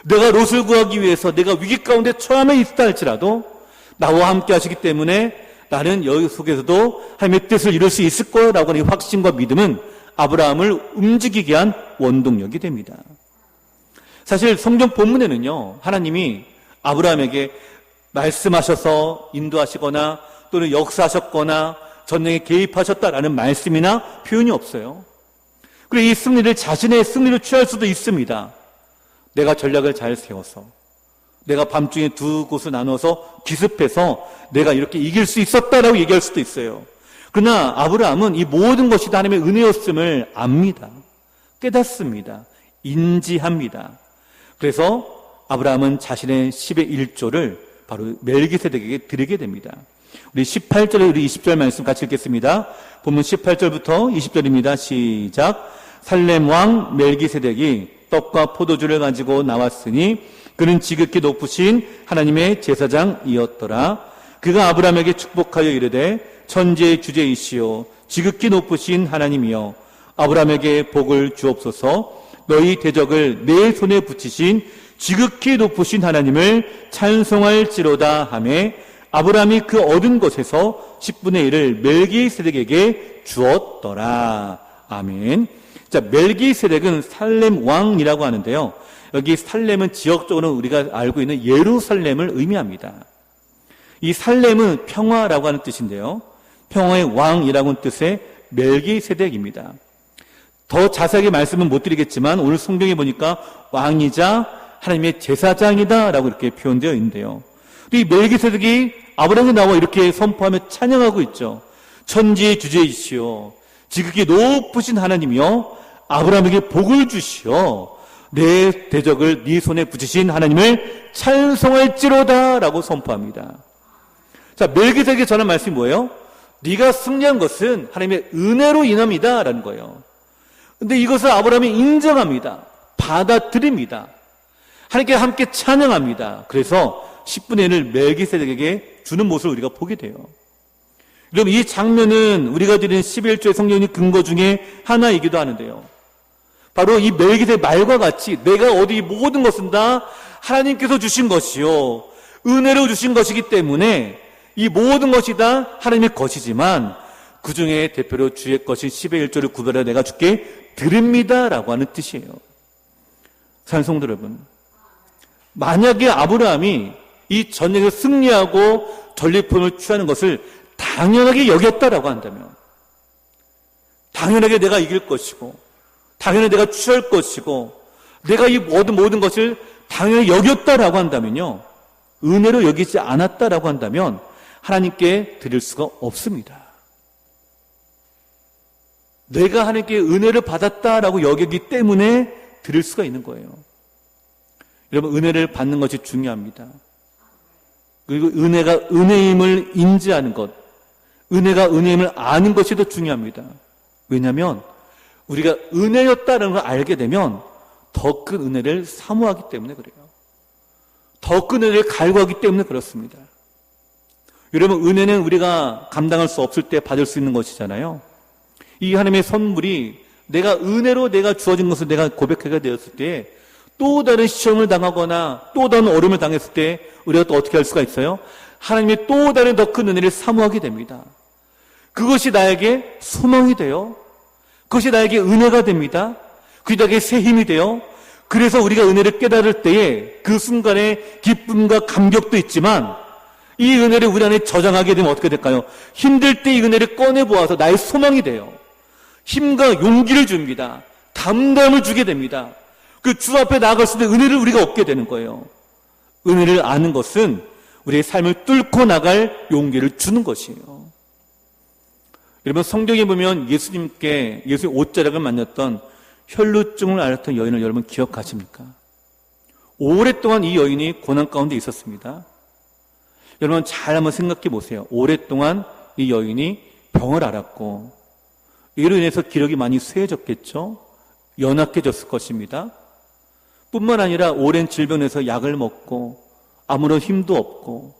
내가 롯을 구하기 위해서 내가 위기 가운데 처함에 있다 할지라도 나와 함께 하시기 때문에 나는 여기 속에서도 하나님의 뜻을 이룰 수 있을 거라고 하는 확신과 믿음은 아브라함을 움직이게 한 원동력이 됩니다. 사실 성경 본문에는요, 하나님이 아브라함에게 말씀하셔서 인도하시거나 또는 역사하셨거나 전쟁에 개입하셨다라는 말씀이나 표현이 없어요. 그리고 이 승리를 자신의 승리로 취할 수도 있습니다. 내가 전략을 잘 세워서, 내가 밤중에 2곳을 나눠서 기습해서 내가 이렇게 이길 수 있었다라고 얘기할 수도 있어요. 그러나 아브라함은 이 모든 것이 다 하나님의 은혜였음을 압니다. 깨닫습니다. 인지합니다. 그래서 아브라함은 자신의 10의 1조를 바로 멜기세덱에게 드리게 됩니다. 우리 18절에 우리 20절 말씀 같이 읽겠습니다. 본문 18절부터 20절입니다. 시작. 살렘 왕 멜기세덱이 떡과 포도주를 가지고 나왔으니 그는 지극히 높으신 하나님의 제사장이었더라. 그가 아브라함에게 축복하여 이르되 천지의 주제이시오 지극히 높으신 하나님이여 아브라함에게 복을 주옵소서. 너희 대적을 내 손에 붙이신 지극히 높으신 하나님을 찬송할지로다 하매 아브라함이 그 얻은 것에서 10분의 1을 멜기세덱에게 주었더라. 아멘. 자, 멜기세덱은 살렘 왕이라고 하는데요. 여기 살렘은 지역적으로 우리가 알고 있는 예루살렘을 의미합니다. 이 살렘은 평화라고 하는 뜻인데요. 평화의 왕이라고 하는 뜻의 멜기세덱입니다. 더 자세하게 말씀은 못 드리겠지만 오늘 성경에 보니까 왕이자 하나님의 제사장이다라고 이렇게 표현되어 있는데요. 이 멜기세덱이 아브라함에 나와 이렇게 선포하며 찬양하고 있죠. 천지의 주제이시오 지극히 높으신 하나님이여 아브라함에게 복을 주시어 내 대적을 네 손에 붙이신 하나님을 찬송할지로다 라고 선포합니다. 자, 멜기세덱이 전한 말씀이 뭐예요? 네가 승리한 것은 하나님의 은혜로 인함이다 라는 거예요. 근데 이것을 아브라함이 인정합니다. 받아들입니다. 하나님께 함께 찬양합니다. 그래서 10분의 1을 멜기세덱에게 주는 모습을 우리가 보게 돼요. 여러분, 이 장면은 우리가 드리는 11조의 성경의 근거 중에 하나이기도 하는데요. 바로 이 멜기세덱 말과 같이 내가 어디 모든 것은 다 하나님께서 주신 것이요 은혜로 주신 것이기 때문에 이 모든 것이 다 하나님의 것이지만 그 중에 대표로 주의 것인 10의 1조를 구별해 내가 주께 드립니다라고 하는 뜻이에요. 사랑하는 성도 여러분, 만약에 아브라함이 이 전쟁에서 승리하고 전리품을 취하는 것을 당연하게 여겼다라고 한다면, 당연하게 내가 이길 것이고 당연히 내가 취할 것이고 내가 이 모든 것을 당연히 여겼다라고 한다면요, 은혜로 여기지 않았다라고 한다면 하나님께 드릴 수가 없습니다. 내가 하나님께 은혜를 받았다라고 여기기 때문에 드릴 수가 있는 거예요. 여러분, 은혜를 받는 것이 중요합니다. 그리고 은혜가 은혜임을 인지하는 것, 은혜가 은혜임을 아는 것이 더 중요합니다. 왜냐하면 우리가 은혜였다는 걸 알게 되면 더 큰 은혜를 사모하기 때문에 그래요. 더 큰 은혜를 갈구하기 때문에 그렇습니다. 여러분, 은혜는 우리가 감당할 수 없을 때 받을 수 있는 것이잖아요. 이 하나님의 선물이 내가 은혜로 내가 주어진 것을 내가 고백하게 되었을 때 또 다른 시험을 당하거나 또 다른 어려움을 당했을 때 우리가 또 어떻게 할 수가 있어요? 하나님의 또 다른 더 큰 은혜를 사모하게 됩니다. 그것이 나에게 소망이 돼요. 그것이 나에게 은혜가 됩니다. 그것이 나에게 새 힘이 돼요. 그래서 우리가 은혜를 깨달을 때에 그 순간에 기쁨과 감격도 있지만 이 은혜를 우리 안에 저장하게 되면 어떻게 될까요? 힘들 때 이 은혜를 꺼내보아서 나의 소망이 돼요. 힘과 용기를 줍니다. 담담을 주게 됩니다. 그 주 앞에 나아갔을 때 은혜를 우리가 얻게 되는 거예요. 은혜를 아는 것은 우리의 삶을 뚫고 나갈 용기를 주는 것이에요. 여러분, 성경에 보면 예수님 옷자락을 만났던 혈루증을 앓았던 여인을 여러분 기억하십니까? 오랫동안 이 여인이 고난 가운데 있었습니다. 여러분 잘 한번 생각해 보세요. 오랫동안 이 여인이 병을 앓았고 이로 인해서 기력이 많이 쇠해졌겠죠? 연약해졌을 것입니다. 뿐만 아니라 오랜 질병에서 약을 먹고 아무런 힘도 없고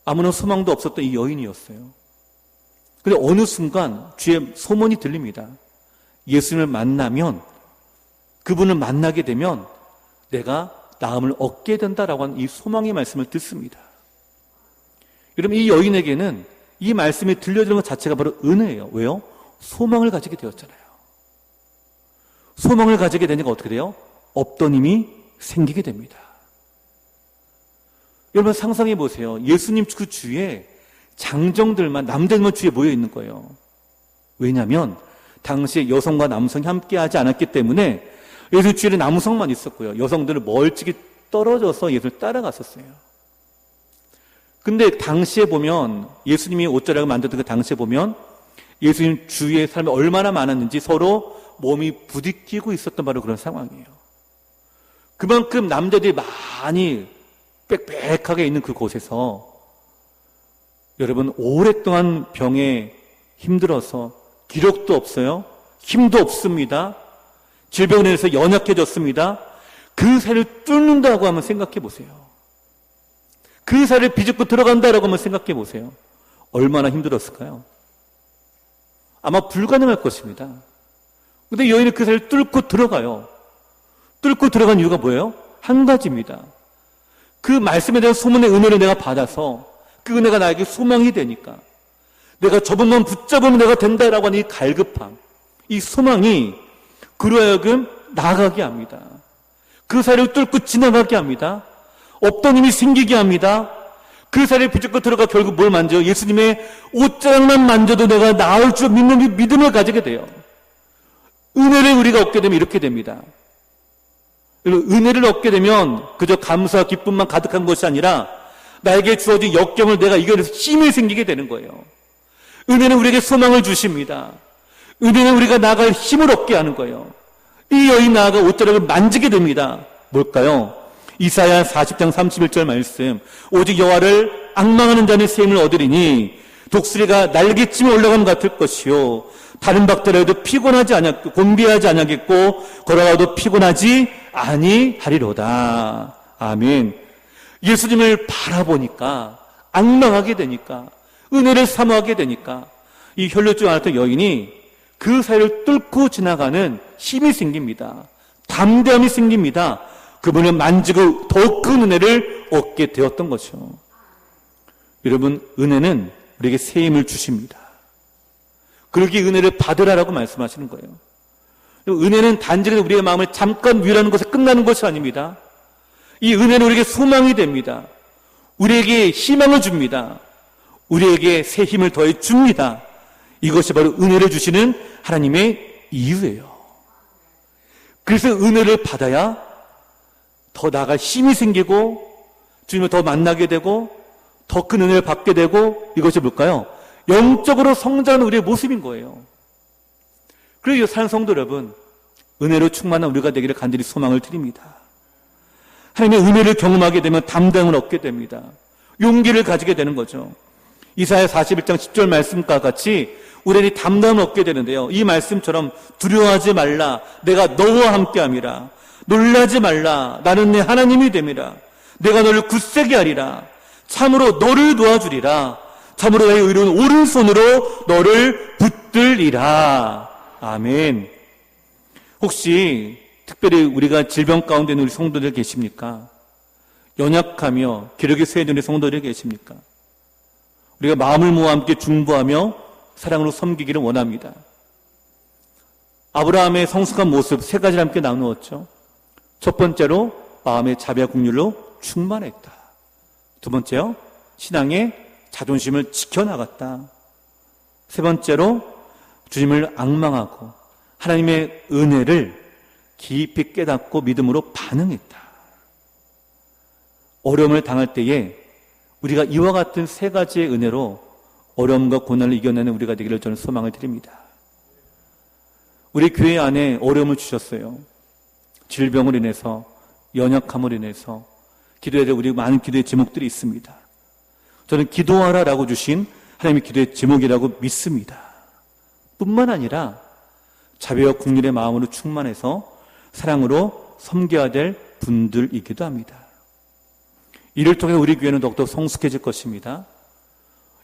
아무런 소망도 없었던 이 여인이었어요. 그런데 어느 순간 주의 소문이 들립니다. 예수님을 만나면, 그분을 만나게 되면 내가 나음을 얻게 된다라고 하는 이 소망의 말씀을 듣습니다. 여러분, 이 여인에게는 이 말씀이 들려주는 것 자체가 바로 은혜예요. 왜요? 소망을 가지게 되었잖아요. 소망을 가지게 되니까 어떻게 돼요? 없던 힘이 생기게 됩니다. 여러분 상상해 보세요. 예수님 그 주위에 장정들만, 남자들만 주위에 모여 있는 거예요. 왜냐하면 당시에 여성과 남성이 함께하지 않았기 때문에 예수 주위에 남성만 있었고요. 여성들은 멀찍이 떨어져서 예수를 따라갔었어요. 근데 당시에 보면 예수님이 옷자락을 만들던 그 당시에 보면 예수님 주위에 사람이 얼마나 많았는지 서로 몸이 부딪히고 있었던 바로 그런 상황이에요. 그만큼 남자들이 많이 빽빽하게 있는 그곳에서 여러분 오랫동안 병에 힘들어서 기력도 없어요. 힘도 없습니다. 질병에 의해서 연약해졌습니다. 그 사이를 뚫는다고 한번 생각해 보세요. 그 사이를 비집고 들어간다라고 한번 생각해 보세요. 얼마나 힘들었을까요? 아마 불가능할 것입니다. 근데 여인은 그 사이를 뚫고 들어가요. 뚫고 들어간 이유가 뭐예요? 한 가지입니다. 그 말씀에 대한 소문의 은혜를 내가 받아서 그 은혜가 나에게 소망이 되니까 내가 저분만 붙잡으면 내가 된다라고 하는 이 갈급함, 이 소망이 그로 하여금 나아가게 합니다. 그 사이를 뚫고 지나가게 합니다. 없던 힘이 생기게 합니다. 그 사이를 비집고 들어가 결국 뭘 만져요? 예수님의 옷자락만 만져도 내가 나을 줄 믿는 믿음을 가지게 돼요. 은혜를 우리가 얻게 되면 이렇게 됩니다. 은혜를 얻게 되면 그저 감사와 기쁨만 가득한 것이 아니라 나에게 주어진 역경을 내가 이겨내서 힘이 생기게 되는 거예요. 은혜는 우리에게 소망을 주십니다. 은혜는 우리가 나아갈 힘을 얻게 하는 거예요. 이 여인 나아가 옷자락을 만지게 됩니다. 뭘까요? 이사야 40장 31절 말씀. 오직 여호와를 앙망하는 자는 새 힘을 얻으리니 독수리가 날개쯤에 올라감 같을 것이요 다른 박대라도 피곤하지 않았고 곤비하지 않겠고 걸어가도 피곤하지 아니하리로다. 아멘. 예수님을 바라보니까 앙망하게 되니까 은혜를 사모하게 되니까 이 혈루증 앓았던 여인이 그 사이를 뚫고 지나가는 힘이 생깁니다. 담대함이 생깁니다. 그분을 만지고 더 큰 은혜를 얻게 되었던 거죠. 여러분, 은혜는 우리에게 새 힘을 주십니다. 그러기에 은혜를 받으라라고 말씀하시는 거예요. 은혜는 단지 우리의 마음을 잠깐 위로하는 것에 끝나는 것이 아닙니다. 이 은혜는 우리에게 소망이 됩니다. 우리에게 희망을 줍니다. 우리에게 새 힘을 더해 줍니다. 이것이 바로 은혜를 주시는 하나님의 이유예요. 그래서 은혜를 받아야 더 나아갈 힘이 생기고 주님을 더 만나게 되고 더 큰 은혜를 받게 되고 이것이 뭘까요? 영적으로 성장하는 우리의 모습인 거예요. 그래서 사랑하는 성도 여러분, 은혜로 충만한 우리가 되기를 간절히 소망을 드립니다. 하나님의 은혜를 경험하게 되면 담당을 얻게 됩니다. 용기를 가지게 되는 거죠. 이사야 41장 10절 말씀과 같이 우리들이 담당을 얻게 되는데요. 이 말씀처럼 두려워하지 말라. 내가 너와 함께함이라. 놀라지 말라. 나는 내 하나님이 됨이라. 내가 너를 굳세게 하리라. 참으로 너를 도와주리라. 참으로 나의 의로운 오른손으로 너를 붙들리라. 아멘. 혹시 특별히 우리가 질병 가운데 있는 우리 성도들 계십니까? 연약하며 기력이 쇠해진 성도들이 계십니까? 우리가 마음을 모아 함께 중보하며 사랑으로 섬기기를 원합니다. 아브라함의 성숙한 모습 세 가지를 함께 나누었죠. 첫 번째로 마음의 자비와 긍휼로 충만했다. 두 번째요, 신앙의 자존심을 지켜나갔다. 세 번째로 주님을 앙망하고 하나님의 은혜를 깊이 깨닫고 믿음으로 반응했다. 어려움을 당할 때에 우리가 이와 같은 세 가지의 은혜로 어려움과 고난을 이겨내는 우리가 되기를 저는 소망을 드립니다. 우리 교회 안에 어려움을 주셨어요. 질병을 인해서, 연약함을 인해서 기도해야 될 우리 많은 기도의 제목들이 있습니다. 저는 기도하라라고 주신 하나님의 기도의 제목이라고 믿습니다. 뿐만 아니라 자비와 긍휼의 마음으로 충만해서 사랑으로 섬겨야 될 분들이기도 합니다. 이를 통해 우리 교회는 더욱더 성숙해질 것입니다.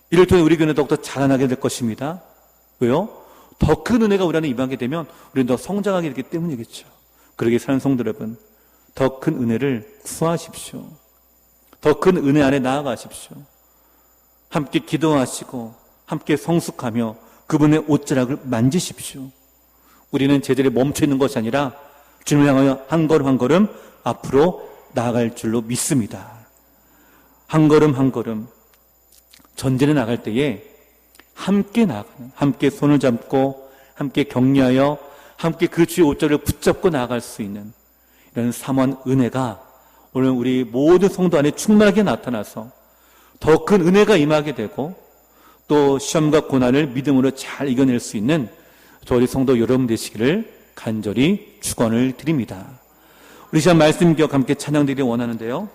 이를 통해 우리 교회는 더욱더 자라나게 될 것입니다. 왜요? 더 큰 은혜가 우리 안에 임하게 되면 우리는 더 성장하게 되기 때문이겠죠. 그러기에 사는 성도 여러분, 더 큰 은혜를 구하십시오. 더 큰 은혜 안에 나아가십시오. 함께 기도하시고 함께 성숙하며 그분의 옷자락을 만지십시오. 우리는 제자리에 멈춰 있는 것이 아니라 주님을 향하여 한 걸음 한 걸음 앞으로 나아갈 줄로 믿습니다. 한 걸음 한 걸음 전진해 나갈 때에 함께 나아가는, 함께 손을 잡고 함께 격려하여 함께 그 주의 옷자락을 붙잡고 나아갈 수 있는 이런 사모한 은혜가 오늘 우리 모든 성도 안에 충만하게 나타나서 더 큰 은혜가 임하게 되고 또 시험과 고난을 믿음으로 잘 이겨낼 수 있는 저희 성도 여러분 되시기를 간절히 축원을 드립니다. 우리 시간 말씀 기억 함께 찬양드리기 원하는데요.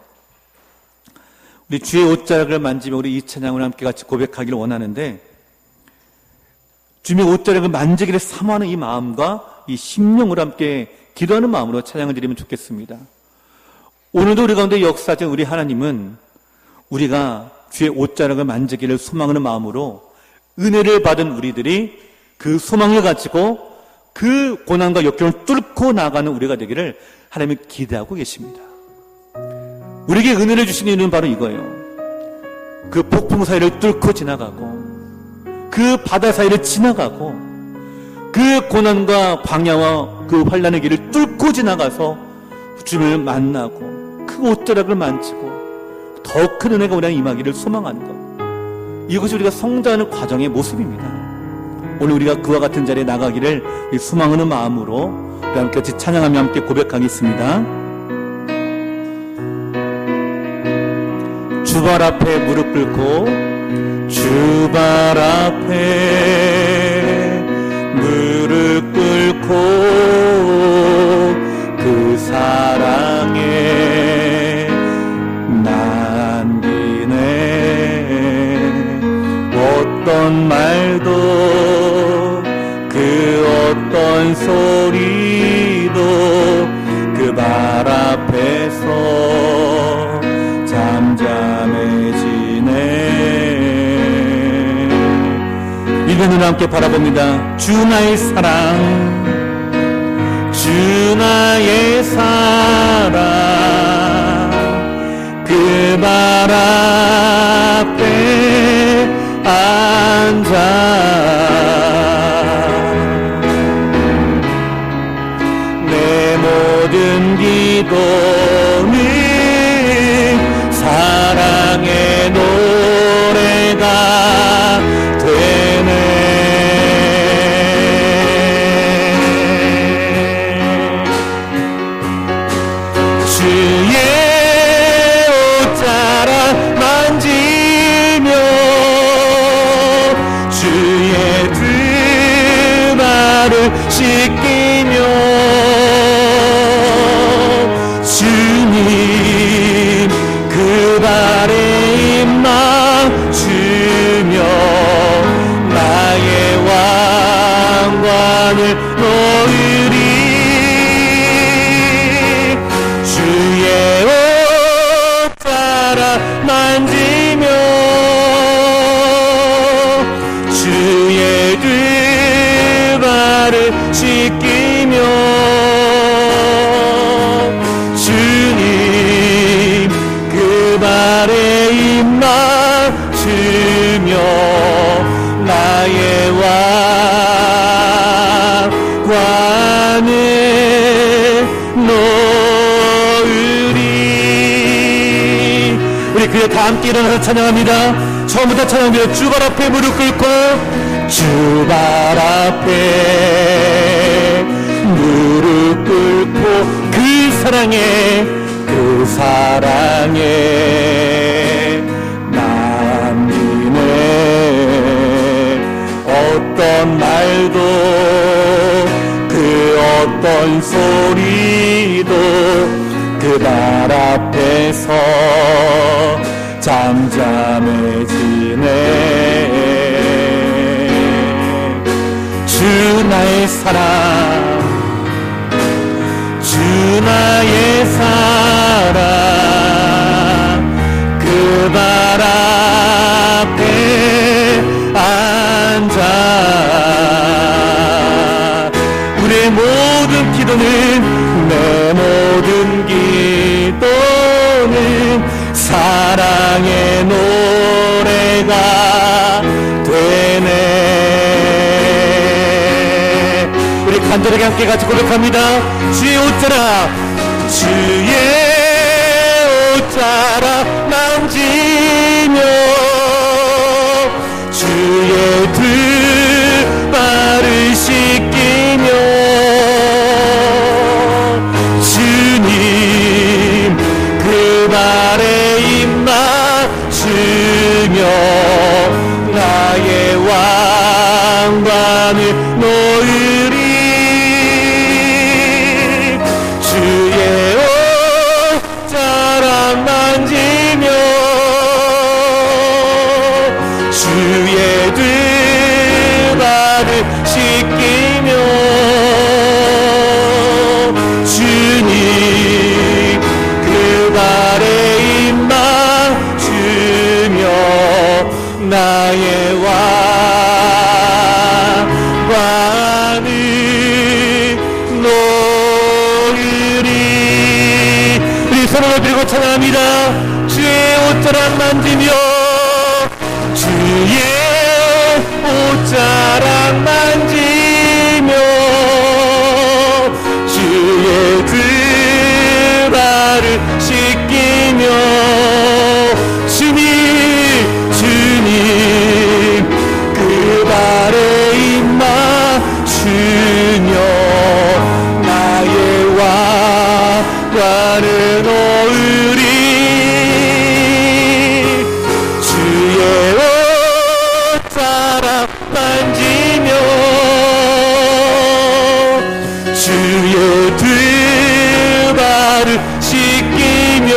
우리 주의 옷자락을 만지며 우리 이 찬양을 함께 같이 고백하기를 원하는데, 주님의 옷자락을 만지기를 사모하는 이 마음과 이 심령으로 함께 기도하는 마음으로 찬양을 드리면 좋겠습니다. 오늘도 우리 가운데 역사하신 우리 하나님은 우리가 주의 옷자락을 만지기를 소망하는 마음으로 은혜를 받은 우리들이 그 소망을 가지고 그 고난과 역경을 뚫고 나가는 우리가 되기를 하나님이 기대하고 계십니다. 우리에게 은혜를 주신 이유는 바로 이거예요. 그 폭풍 사이를 뚫고 지나가고 그 바다 사이를 지나가고 그 고난과 광야와 그 환난의 길을 뚫고 지나가서 주님을 만나고 그 옷자락을 만지고 더 큰 은혜가 우리 안에 임하기를 소망하는 것, 이것이 우리가 성장하는 과정의 모습입니다. 오늘 우리가 그와 같은 자리에 나가기를 소망하는 마음으로 우리 함께 같이 찬양하며 함께 고백하겠습니다. 주발 앞에 무릎 꿇고, 주발 앞에 무릎 꿇고 그 사랑에 남기네. 어떤 말도 그 어떤 소리도 그 발 앞에서 잠잠해지네. 믿는 눈 함께 바라봅니다. 주 나의 사랑, 주 나의 사랑, 그 발 앞에 앉아 내 모든 기도는 사랑의 노래가 되네. 주의 옷자락 만지며 주 우리 다 함께 일어나서 찬양합니다. 처음부터 찬양합니다. 주발 앞에 무릎 꿇고 주발 앞에 무릎 꿇고 그 사랑에 남기네. 어떤 말도 그 어떤 소리도 그 발 앞에서 잠잠해지네. 주 나의 사랑, 주 나의 사랑, 그 발 앞에 앉아 우리의 모든 기도는, 내 모든 기도는 사랑의 노래가 되네. 우리 간절하게 함께 같이 고백합니다. 주의 옷자락, 주의 옷자락 만지며 주의 두 발을 씻기며 주님 그 발에 입 맞추며 나의 왕관을 놓으리. 주의 옷자락 만지며 주의 두 발을 씻기며 주님 그 발에 입 맞추며 나의 왕관을 놓으리. 우리 손을 들고 찬양합니다. 주의 옷자락 만지며 주의 옷자락 만지며 주의 두 발을 씻기며 주님 그 발에 입 맞추며 나의 왕관을 놓으리. 주의 옷자락 만지며 주의 두 발을 씻기며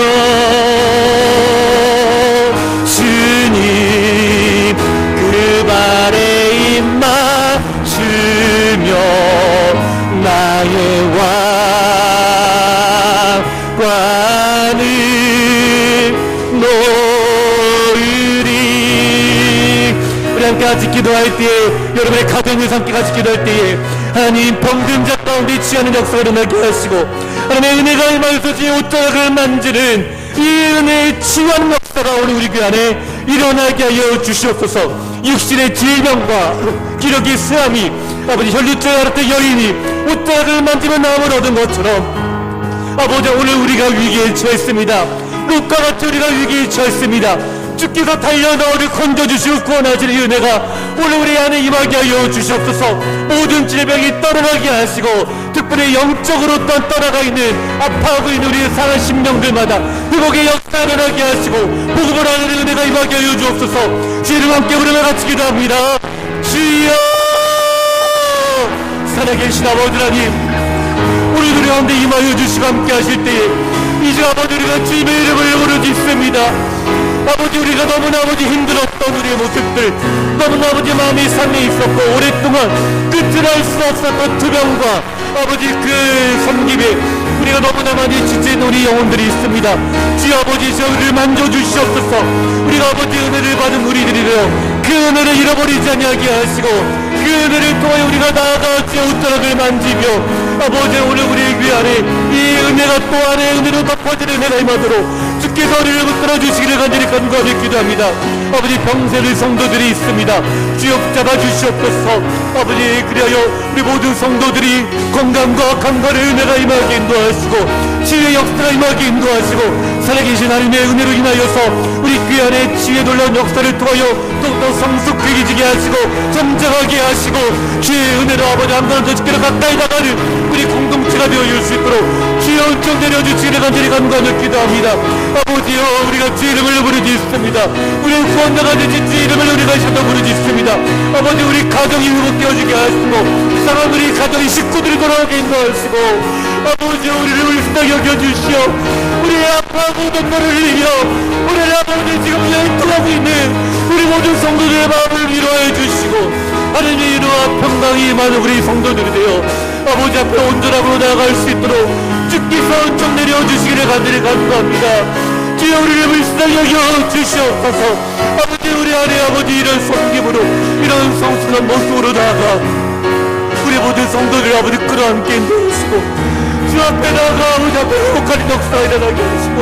주님 그 발에 입 맞추며 나의 왕관을 놓으리. 우리 함께 같이 기도할 때에, 여러분의 가정을 함께 같이 기도할 때에 하나님 범죄자 가운데 취하는 역사가 일어나게 하시고 하나님의 은혜가 임하여서 주의 옷자락을 만지는 이 은혜의 치유하는 역사가 오늘 우리 교회 안에 일어나게 하여 주시옵소서. 육신의 질병과 기력의 쓰함이 아버지 혈류증을 앓았던 여인이 옷자락을 만지면 나음을 얻은 것처럼 아버지 오늘 우리가 위기에 처했습니다. 룻과 같이 우리가 위기에 처했습니다. 주께서 달려나 우리 건져주시고 구원하시는 이 은혜가 오늘 우리 안에 임하게 하여 주시옵소서. 모든 질병이 떠나가게 하시고 특별히 영적으로 떠나가 있는 아파하고 있는 우리의 상한 심령들마다 회복의 역사가 일어나게 하시고 복음을 하는 은혜가 임하게 하여 주옵소서. 주님 함께 부르며 같이 기도합니다. 주여 살아계신 아버지 하나님, 우리들 가운데 임하여 주시고 함께 하실 때에 이제 아버지 우리가 주님의 이름을 부르짖습니다. 아버지 우리가 너무나 아버지 힘들었던 우리의 모습들, 너무나 아버지 마음이 상해 있었고 오랫동안 끝을 알 수 없었던 투병과 아버지 그 섬김에 우리가 너무나 많이 지친 우리 영혼들이 있습니다. 주 아버지 저희를 만져주시옵소서. 우리가 아버지 은혜를 받은 우리들이여 그 은혜를 잃어버리지 아니하게 하시고 그 은혜를 통하여 우리가 나아가 주의 옷자락을 만지며 아버지 오늘 우리의 귀 안에 이 은혜가 또 안에 은혜로 덮어지는 은혜가 임하도록 주께서 우리를 붙들어 주시기를 간절히 간구하며 기도합니다. 아버지 병세를 성도들이 있습니다. 주여 붙잡아 주시옵소서. 아버지 그리하여 우리 모든 성도들이 건강과 강건의 은혜가 임하게 인도하시고 치유의 역사가 임하게 인도하시고 살아계신 하나님의 은혜로 인하여서 우리 귀 안에 치유의 놀라운 역사를 통하여 더욱더 성숙해지게 하시고 성장하게 하시고 주의 은혜로 아버지 한가운데 주께로 가까이 나가는 우리 공동체가 되어줄 수 있도록 주의 은총 내려주시기를 간절히 간구하며 기도합니다. 아버지여 우리가 주의 이름을 부르짖습니다. 우리의 구원 나가는 주의 이름을 우리가 셔도 부르짖습니다. 아버지 우리 가정이 회복되어 주게 하시고 사랑 우리 가정의 식구들이 돌아오게 인도하시고 아버지 우리를 울쓰다 여겨주시오. 우리의 아파하고 눈물을 흘리며 우리를 아버지 지금 열통하고 있는 우리 모든 성도들의 마음을 위로해 주시고 하나님의 위로와 평강이 임하는 우리 성도들이 되어 아버지 앞에 온전함으로 나아갈 수 있도록 주께서 은총 내려주시기를 간절히 간구합니다. 주여 우리를 불쌍히 여겨 주시옵소서. 아버지 우리 안에 아버지 이런 섬김으로 이런 성숙한 모습으로 나아가 우리 모든 성도들 아버지 끌어안게 인도하시고 주 앞에 나아가 아버지 앞에 행복한 역사가 일어나게 하시고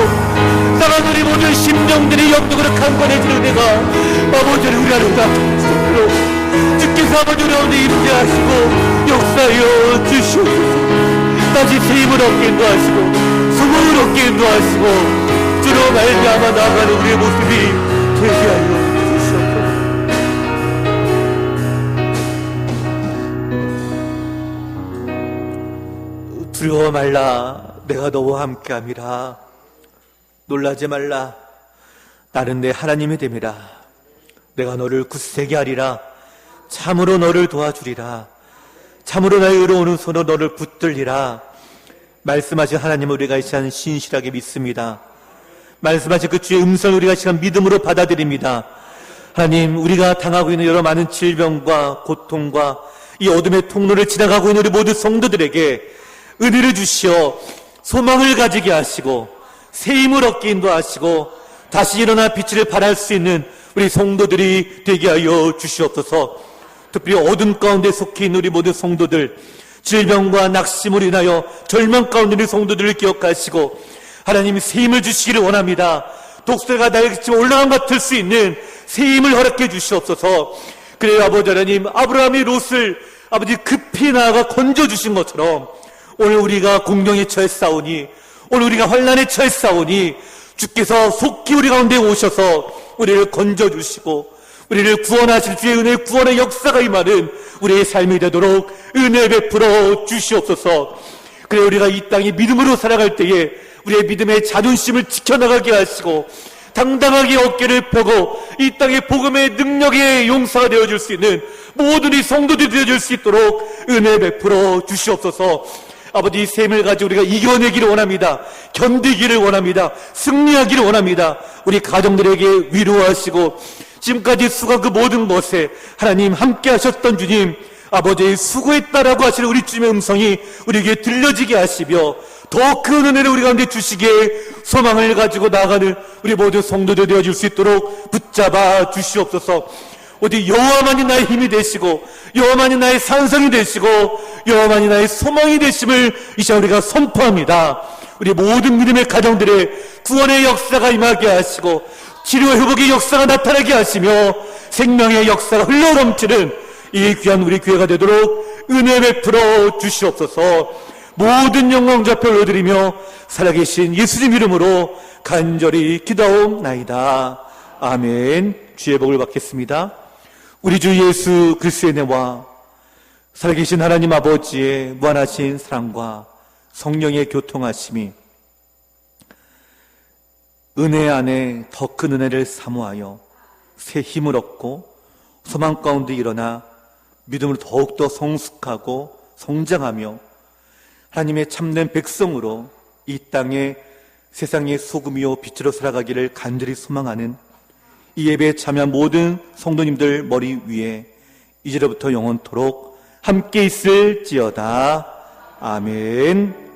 나간 우리 모든 심령들이 영적으로 강건해지는 내가 아버지를 우리 안에 닦아주시도록 주께서 아버지 우리 가운데 임재 하시고 역사하여 주시옵소서. 다시 새 힘을 얻게 인도하시고 소망을 얻게 인도하시고 주로 말미암아 나아가는 우리의 모습이 되게 하여 주시옵소서. 두려워 말라 내가 너와 함께함이라. 놀라지 말라 나는 내 하나님이 됨이라. 내가 너를 굳세게 하리라. 참으로 너를 도와주리라. 참으로 나의 의로운 손으로 너를 붙들리라. 말씀하신 하나님을 우리가 이 시간 신실하게 믿습니다. 말씀하신 그 주의 음성을 우리가 이 시간 믿음으로 받아들입니다. 하나님 우리가 당하고 있는 여러 많은 질병과 고통과 이 어둠의 통로를 지나가고 있는 우리 모든 성도들에게 은혜를 주시어 소망을 가지게 하시고 새 힘을 얻게 인도하시고 다시 일어나 빛을 발할 수 있는 우리 성도들이 되게 하여 주시옵소서. 특별히 어둠 가운데 속해 있는 우리 모든 성도들 질병과 낙심으로 인하여 절망 가운데 있는 성도들을 기억하시고 하나님이 새 힘을 주시기를 원합니다. 독수리가 날개치며 올라간 것 같을 수 있는 새 힘을 허락해 주시옵소서. 그래요 아버지 하나님 아브라함이 롯을 아버지 급히 나아가 건져주신 것처럼 오늘 우리가 공경에 처했사오니 오늘 우리가 환난에 처했사오니 주께서 속히 우리 가운데 오셔서 우리를 건져주시고 우리를 구원하실 주의 은혜 구원의 역사가 임하는 우리의 삶이 되도록 은혜 베풀어 주시옵소서. 그래 우리가 이 땅에 믿음으로 살아갈 때에 우리의 믿음의 자존심을 지켜나가게 하시고 당당하게 어깨를 펴고 이 땅의 복음의 능력의 용사가 되어줄 수 있는 모든 이 성도들이 되어줄 수 있도록 은혜 베풀어 주시옵소서. 아버지 셈을 가지고 우리가 이겨내기를 원합니다. 견디기를 원합니다. 승리하기를 원합니다. 우리 가정들에게 위로하시고 지금까지 수고한 그 모든 것에 하나님 함께 하셨던 주님 아버지의 수고했다라고 하시는 우리 주님의 음성이 우리에게 들려지게 하시며 더 큰 은혜를 우리 가운데 주시기에 소망을 가지고 나아가는 우리 모든 성도들 되어줄 수 있도록 붙잡아 주시옵소서. 어디 여호와만이 나의 힘이 되시고 여호와만이 나의 산성이 되시고 여호와만이 나의 소망이 되심을 이 시간 우리가 선포합니다. 우리 모든 믿음의 가정들의 구원의 역사가 임하게 하시고 치료 회복의 역사가 나타나게 하시며 생명의 역사가 흘러넘치는 이 귀한 우리 교회가 되도록 은혜 베풀어 주시옵소서. 모든 영광 좌표 올려드리며 살아계신 예수님 이름으로 간절히 기도하옵나이다. 아멘. 주의 복을 받겠습니다. 우리 주 예수 그리스도의 은혜와 살아계신 하나님 아버지의 무한하신 사랑과 성령의 교통하심이 은혜 안에 더 큰 은혜를 사모하여 새 힘을 얻고 소망 가운데 일어나 믿음으로 더욱더 성숙하고 성장하며 하나님의 참된 백성으로 이 땅에 세상의 소금이요 빛으로 살아가기를 간절히 소망하는 이 예배에 참여한 모든 성도님들 머리 위에 이제로부터 영원토록 함께 있을지어다. 아멘.